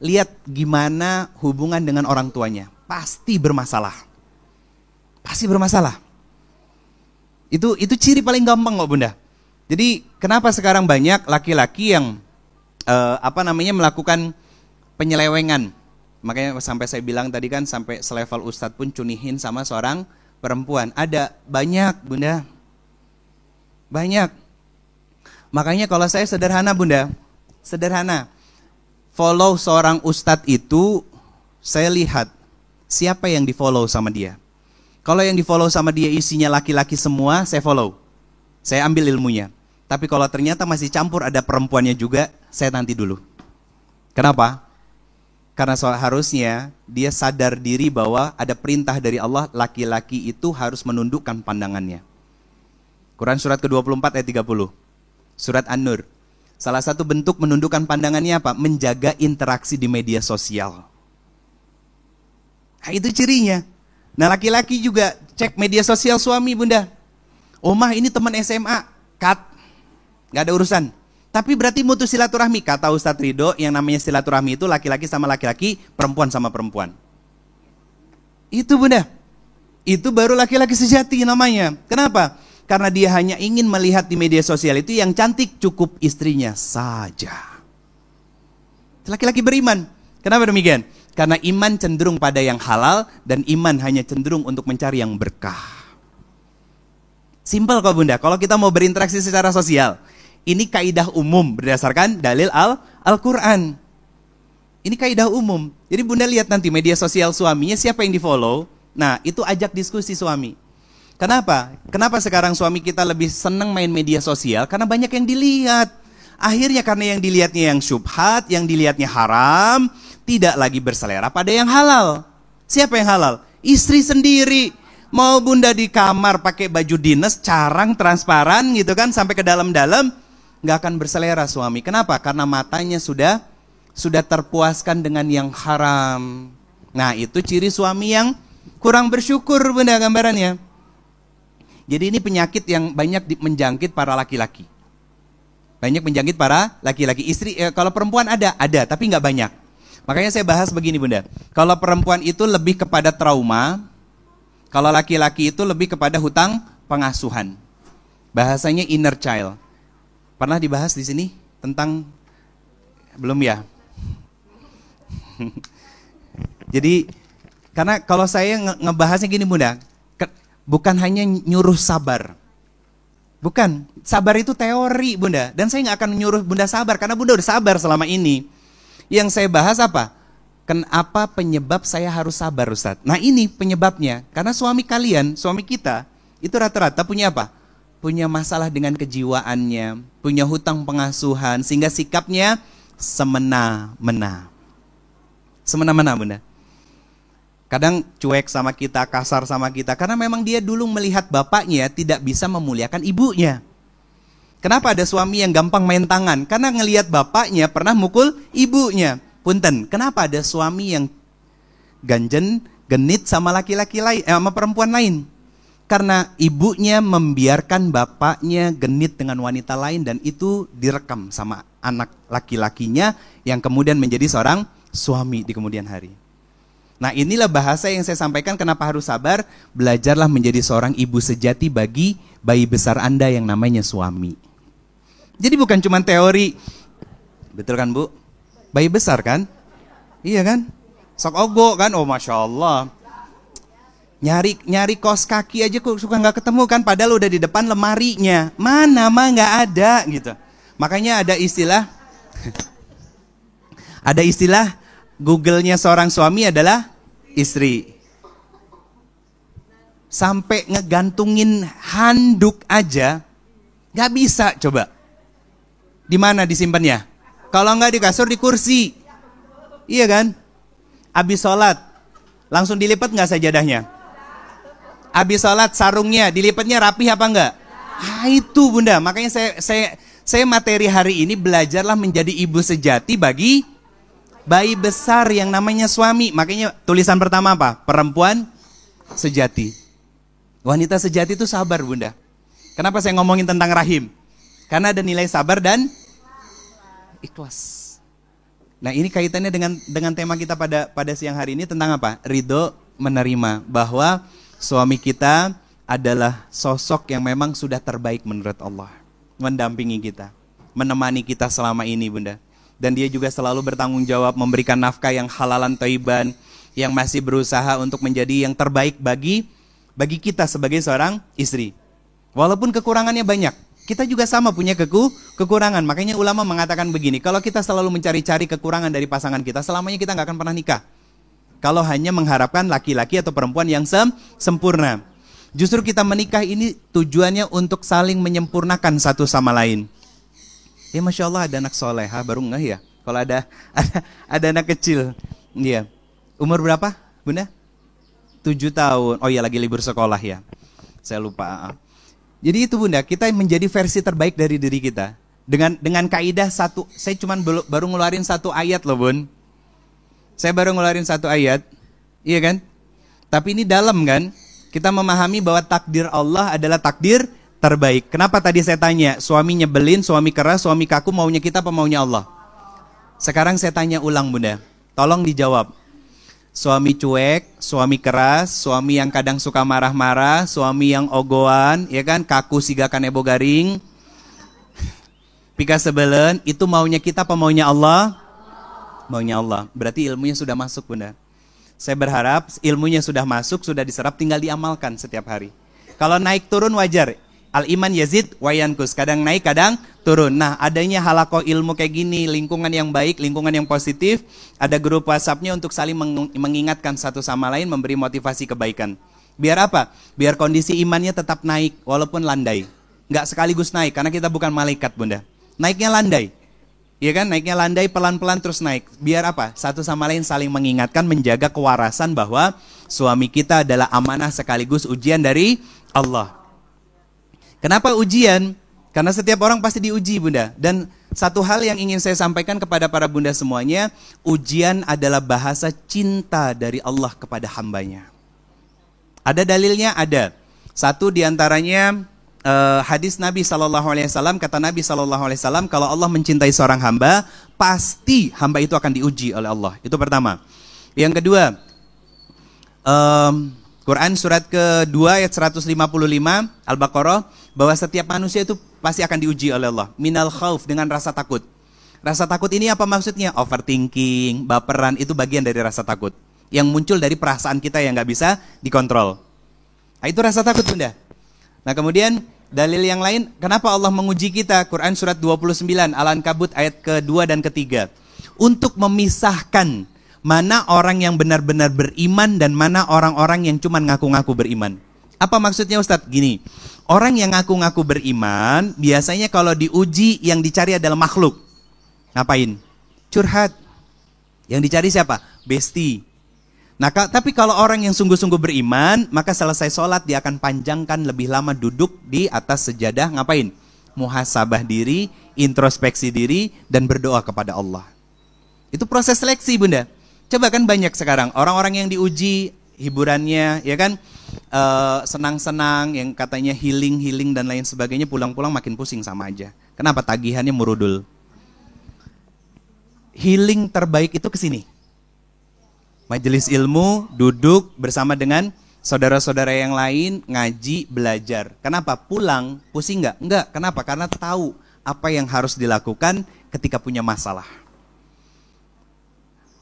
Lihat gimana hubungan dengan orang tuanya, pasti bermasalah. Pasti bermasalah. Itu ciri paling gampang kok bunda. Jadi kenapa sekarang banyak laki-laki yang melakukan penyelewengan. Makanya sampai saya bilang tadi kan, sampai selevel ustadz pun cunihin sama seorang perempuan. Ada banyak bunda, banyak. Makanya kalau saya sederhana bunda, sederhana. Follow seorang ustadz itu, saya lihat siapa yang di follow sama dia. Kalau yang di follow sama dia isinya laki-laki semua, saya follow. Saya ambil ilmunya. Tapi kalau ternyata masih campur ada perempuannya juga, saya nanti dulu. Kenapa? Karena harusnya dia sadar diri bahwa ada perintah dari Allah, laki-laki itu harus menundukkan pandangannya. Quran surat ke-24 ayat 30. Surat An-Nur. Salah satu bentuk menundukkan pandangannya apa? Menjaga interaksi di media sosial. Nah, itu cirinya. Nah, laki-laki juga cek media sosial suami bunda. Omah ini teman SMA, cut. Gak ada urusan. Tapi berarti mutus silaturahmi. Kata Ustadz Ridho, yang namanya silaturahmi itu laki-laki sama laki-laki, perempuan sama perempuan. Itu bunda. Itu baru laki-laki sejati namanya. Kenapa? Karena dia hanya ingin melihat di media sosial itu yang cantik cukup istrinya saja. Laki-laki beriman. Kenapa demikian? Karena iman cenderung pada yang halal dan iman hanya cenderung untuk mencari yang berkah. Simpel kok bunda, kalau kita mau berinteraksi secara sosial, ini kaidah umum berdasarkan dalil Al-Quran. Ini kaidah umum. Jadi bunda lihat nanti media sosial suaminya, siapa yang di follow. Nah itu ajak diskusi suami. Kenapa? Kenapa sekarang suami kita lebih senang main media sosial? Karena banyak yang dilihat. Akhirnya karena yang dilihatnya yang syubhat, yang dilihatnya haram, tidak lagi berselera pada yang halal. Siapa yang halal? Istri sendiri. Mau bunda di kamar pakai baju dinas, carang, transparan gitu kan, sampai ke dalam-dalam, gak akan berselera suami. Kenapa? Karena matanya sudah terpuaskan dengan yang haram. Nah itu ciri suami yang kurang bersyukur bunda gambarannya. Jadi ini penyakit yang banyak menjangkit para laki-laki. Banyak menjangkit para laki-laki. Kalau perempuan ada, tapi nggak banyak. Makanya saya bahas begini Bunda. Kalau perempuan itu lebih kepada trauma, kalau laki-laki itu lebih kepada hutang pengasuhan. Bahasanya inner child. Pernah dibahas di sini tentang belum ya? Jadi karena kalau saya ngebahasnya gini Bunda, bukan hanya nyuruh sabar. Bukan, sabar itu teori Bunda. Dan saya nggak akan menyuruh Bunda sabar, karena Bunda udah sabar selama ini. Yang saya bahas apa? Kenapa penyebab saya harus sabar Ustadz? Nah ini penyebabnya, karena suami kalian, suami kita, itu rata-rata punya apa? Punya masalah dengan kejiwaannya, punya hutang pengasuhan, sehingga sikapnya semena-mena. Semena-mena Bunda. Kadang cuek sama kita, kasar sama kita, karena memang dia dulu melihat bapaknya tidak bisa memuliakan ibunya. Kenapa ada suami yang gampang main tangan? Karena ngelihat bapaknya pernah mukul ibunya. Punten, kenapa ada suami yang ganjen, genit sama laki-laki lain, sama perempuan lain? Karena ibunya membiarkan bapaknya genit dengan wanita lain, dan itu direkam sama anak laki-lakinya yang kemudian menjadi seorang suami di kemudian hari. Nah inilah bahasa yang saya sampaikan, kenapa harus sabar. Belajarlah menjadi seorang ibu sejati bagi bayi besar Anda yang namanya suami. Jadi bukan cuma teori. Betul kan Bu? Bayi besar kan? Iya kan? Sok ogo kan? Oh Masya Allah. Nyari kos kaki aja kok suka nggak ketemu kan? Padahal udah di depan lemarinya. Mana mah nggak ada gitu. Makanya ada istilah ada istilah Google-nya seorang suami adalah istri. Sampai ngegantungin handuk aja nggak bisa, coba. Di mana disimpannya? Kalau nggak di kasur, di kursi. Iya kan? Abis sholat langsung dilipat nggak sajadahnya? Abis sholat sarungnya dilipatnya rapi apa enggak? Ah itu Bunda. Makanya saya materi hari ini, belajarlah menjadi ibu sejati bagi bayi besar yang namanya suami. Makanya tulisan pertama apa? Perempuan sejati. Wanita sejati itu sabar Bunda. Kenapa saya ngomongin tentang rahim? Karena ada nilai sabar dan ikhlas. Nah ini kaitannya dengan tema kita pada siang hari ini tentang apa? Ridho menerima bahwa suami kita adalah sosok yang memang sudah terbaik menurut Allah. Mendampingi kita, menemani kita selama ini Bunda. Dan dia juga selalu bertanggung jawab memberikan nafkah yang halalan thayyiban, yang masih berusaha untuk menjadi yang terbaik bagi kita sebagai seorang istri. Walaupun kekurangannya banyak, kita juga sama punya kekurangan. Makanya ulama mengatakan begini, kalau kita selalu mencari-cari kekurangan dari pasangan kita, selamanya kita nggak akan pernah nikah. Kalau hanya mengharapkan laki-laki atau perempuan yang sempurna. Justru kita menikah ini tujuannya untuk saling menyempurnakan satu sama lain. Ya Masya Allah ada anak soleha, baru ngeh ya. Kalau ada anak kecil. Iya. Umur berapa Bunda? 7 tahun. Oh iya lagi libur sekolah ya. Saya lupa. Jadi itu Bunda, kita menjadi versi terbaik dari diri kita. Dengan kaidah satu, saya cuman baru ngeluarin satu ayat loh Bun. Saya baru ngeluarin satu ayat. Iya kan? Tapi ini dalam kan? Kita memahami bahwa takdir Allah adalah takdir terbaik. Kenapa tadi saya tanya, suami nyebelin, suami keras, suami kaku, maunya kita apa maunya Allah? Sekarang saya tanya ulang Bunda, tolong dijawab. Suami cuek, suami keras, suami yang kadang suka marah-marah, suami yang ogoan, ya kan, kaku sigakan ebo garing, pika sebelen, itu maunya kita apa maunya Allah? Maunya Allah. Berarti ilmunya sudah masuk Bunda. Saya berharap ilmunya sudah masuk, sudah diserap, tinggal diamalkan setiap hari. Kalau naik turun wajar. Al-iman yazid wa yankus, kadang naik kadang turun. Nah adanya halaqah ilmu kayak gini, lingkungan yang baik, lingkungan yang positif, ada grup WhatsApp-nya untuk saling mengingatkan satu sama lain, memberi motivasi kebaikan. Biar apa? Biar kondisi imannya tetap naik walaupun landai. Nggak sekaligus naik karena kita bukan malaikat Bunda. Naiknya landai. Iya kan? Naiknya landai pelan-pelan terus naik. Biar apa? Satu sama lain saling mengingatkan, menjaga kewarasan bahwa suami kita adalah amanah sekaligus ujian dari Allah. Kenapa ujian? Karena setiap orang pasti diuji Bunda. Dan satu hal yang ingin saya sampaikan kepada para Bunda semuanya, ujian adalah bahasa cinta dari Allah kepada hambanya. Ada dalilnya? Ada. Satu diantaranya hadis Nabi SAW, kata Nabi SAW, kalau Allah mencintai seorang hamba, pasti hamba itu akan diuji oleh Allah. Itu pertama. Yang kedua, Quran surat kedua ayat 155 Al-Baqarah, bahwa setiap manusia itu pasti akan diuji oleh Allah. Minal khauf, dengan rasa takut. Rasa takut ini apa maksudnya? Overthinking, baperan, itu bagian dari rasa takut. Yang muncul dari perasaan kita yang gak bisa dikontrol. Nah, itu rasa takut, Bunda. Nah, kemudian dalil yang lain, kenapa Allah menguji kita? Quran surat 29 Al-Ankabut ayat kedua dan ketiga. Untuk memisahkan mana orang yang benar-benar beriman dan mana orang-orang yang cuma ngaku-ngaku beriman. Apa maksudnya, Ustadz? Gini, orang yang ngaku-ngaku beriman, biasanya kalau diuji yang dicari adalah makhluk. Ngapain? Curhat. Yang dicari siapa? Besti. Nah, tapi kalau orang yang sungguh-sungguh beriman, maka selesai sholat dia akan panjangkan lebih lama duduk di atas sejadah. Ngapain? Muhasabah diri, introspeksi diri, dan berdoa kepada Allah. Itu proses seleksi, Bunda. Coba kan banyak sekarang orang-orang yang diuji hiburannya, ya kan, senang-senang, yang katanya healing dan lain sebagainya, pulang-pulang makin pusing sama aja. Kenapa? Tagihannya murudul. Healing terbaik itu kesini. Majelis ilmu, duduk bersama dengan saudara-saudara yang lain, ngaji, belajar. Kenapa? Pulang, pusing nggak? Enggak. Kenapa? Karena tahu apa yang harus dilakukan ketika punya masalah.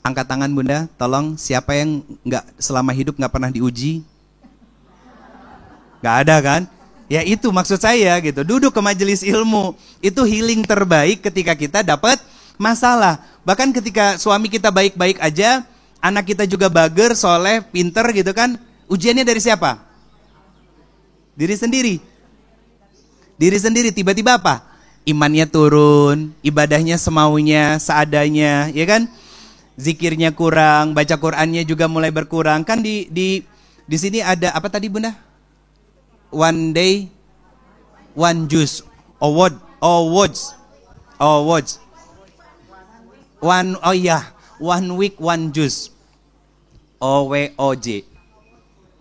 Angkat tangan, Bunda, tolong. Siapa yang nggak selama hidup nggak pernah diuji? Nggak ada kan? Ya itu maksud saya gitu. Duduk ke majelis ilmu, itu healing terbaik ketika kita dapat masalah. Bahkan ketika suami kita baik-baik aja, anak kita juga bager, soleh, pinter gitu kan, ujiannya dari siapa? Diri sendiri. Diri sendiri, tiba-tiba apa? Imannya turun, ibadahnya semaunya, seadanya, ya kan? Zikirnya kurang, baca Qur'annya juga mulai berkurang. Kan di sini ada apa tadi, Bunda? One day, one juice. Words. One week, one juice. OWOJ.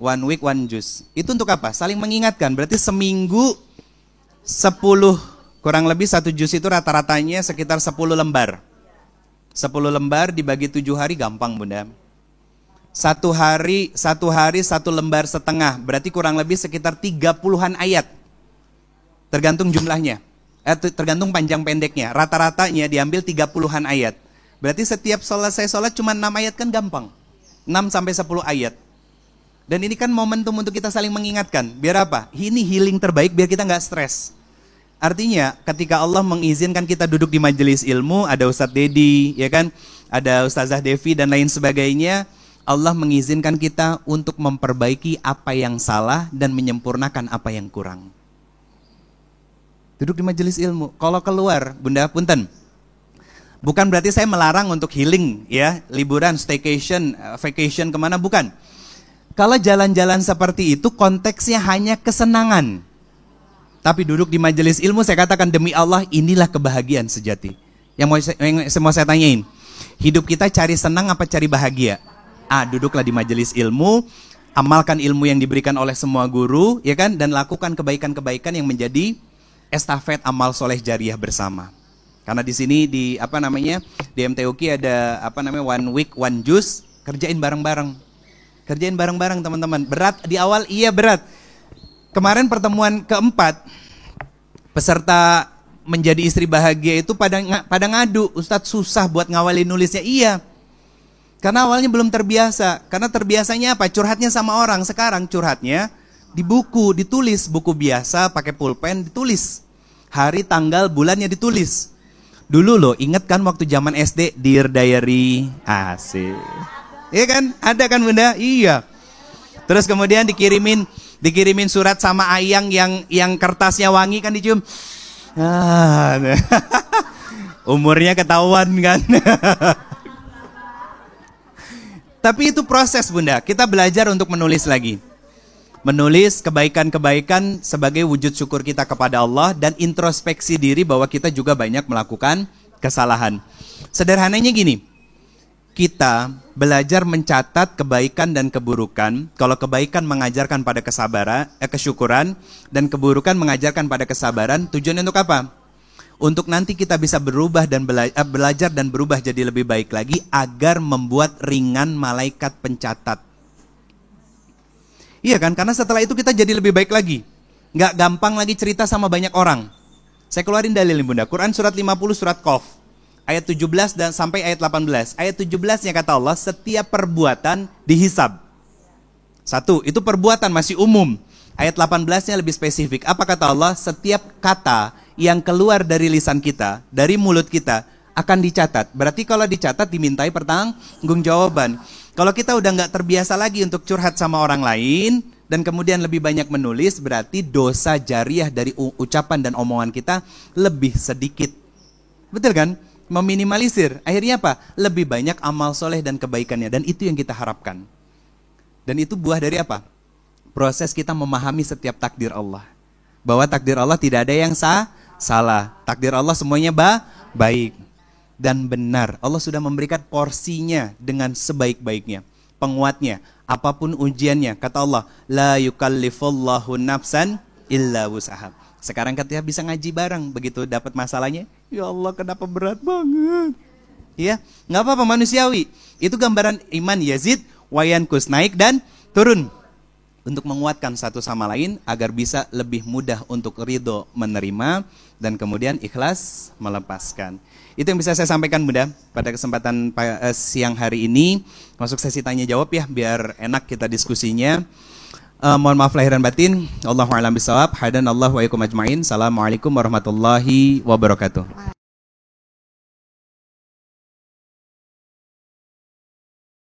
One week, one juice. Itu untuk apa? Saling mengingatkan. Berarti seminggu 10, kurang lebih 1 juz itu rata-ratanya sekitar 10 lembar. 10 lembar dibagi 7 hari gampang, Bunda. Satu hari 1 lembar setengah. Berarti kurang lebih sekitar 30-an ayat. Tergantung jumlahnya. Tergantung panjang pendeknya. Rata-ratanya diambil 30-an ayat. Berarti setiap selesai sholat cuma 6 ayat kan gampang. 6-10 ayat. Dan ini kan momentum untuk kita saling mengingatkan. Biar apa? Ini healing terbaik biar kita nggak stres. Artinya ketika Allah mengizinkan kita duduk di majelis ilmu, ada Ustadz Dedi, ya kan, ada Ustazah Devi dan lain sebagainya, Allah mengizinkan kita untuk memperbaiki apa yang salah dan menyempurnakan apa yang kurang. Duduk di majelis ilmu. Kalau keluar, Bunda, punten. Bukan berarti saya melarang untuk healing, ya, liburan, staycation, vacation kemana, bukan. Kalau jalan-jalan seperti itu konteksnya hanya kesenangan. Tapi duduk di majelis ilmu, saya katakan demi Allah, inilah kebahagiaan sejati. Yang mau saya tanyain, hidup kita cari senang apa cari bahagia? Duduklah di majelis ilmu, amalkan ilmu yang diberikan oleh semua guru, ya kan, dan lakukan kebaikan-kebaikan yang menjadi estafet amal soleh jariah bersama. Karena di sini di MTUK ada one week one juice, kerjain bareng-bareng. Kerjain bareng-bareng, teman-teman. Berat di awal, iya berat. Kemarin pertemuan keempat, peserta menjadi istri bahagia itu pada ngadu, Ustadz susah buat ngawalin nulisnya. Iya. Karena awalnya belum terbiasa. Karena terbiasanya apa? Curhatnya sama orang. Sekarang curhatnya di buku, ditulis. Buku biasa pakai pulpen, ditulis. Hari, tanggal, bulannya ditulis. Dulu loh, inget kan waktu zaman SD, Dear Diary, asik. Iya kan? Ada kan, Bunda? Iya. Terus kemudian dikirimin surat sama ayang yang kertasnya wangi kan, dicium. Umurnya ketahuan kan. Tapi itu proses, Bunda. Kita belajar untuk menulis lagi. Menulis kebaikan-kebaikan sebagai wujud syukur kita kepada Allah dan introspeksi diri bahwa kita juga banyak melakukan kesalahan. Sederhananya gini, kita belajar mencatat kebaikan dan keburukan. Kalau kebaikan mengajarkan pada kesyukuran, dan keburukan mengajarkan pada kesabaran. Tujuannya untuk apa? Untuk nanti kita bisa berubah dan belajar dan berubah jadi lebih baik lagi, agar membuat ringan malaikat pencatat. Iya kan? Karena setelah itu kita jadi lebih baik lagi. Nggak gampang lagi cerita sama banyak orang. Saya keluarin dalil nih Bunda. Quran surat 50 surat Qaf. Ayat 17 dan sampai ayat 18. Ayat 17-nya kata Allah, setiap perbuatan dihisab. Satu, itu perbuatan masih umum. Ayat 18-nya lebih spesifik. Apa kata Allah? Setiap kata yang keluar dari lisan kita, dari mulut kita, akan dicatat. Berarti kalau dicatat dimintai pertanggungjawaban. Kalau kita udah nggak terbiasa lagi untuk curhat sama orang lain, dan kemudian lebih banyak menulis, berarti dosa jariah dari ucapan dan omongan kita lebih sedikit. Betul kan? Meminimalisir. Akhirnya apa? Lebih banyak amal soleh dan kebaikannya. Dan itu yang kita harapkan. Dan itu buah dari apa? Proses kita memahami setiap takdir Allah. Bahwa takdir Allah tidak ada yang salah. Takdir Allah semuanya baik dan benar. Allah sudah memberikan porsinya dengan sebaik-baiknya. Penguatnya, apapun ujiannya, kata Allah, la yukallifullahu nafsan illa wus'aha. Sekarang katanya bisa ngaji bareng, begitu dapat masalahnya, ya Allah kenapa berat banget. Ya, nggak apa-apa, manusiawi. Itu gambaran iman yazid wa yanqus, naik dan turun. Untuk menguatkan satu sama lain agar bisa lebih mudah untuk ridho menerima dan kemudian ikhlas melepaskan. Itu yang bisa saya sampaikan Bunda pada kesempatan siang hari ini. Masuk sesi tanya jawab ya, biar enak kita diskusinya. Mohon maaf lahir dan batin. Allahu a'lam bishawab. Hadanallahu wa iyyakum ajmain. Assalamualaikum warahmatullahi wabarakatuh.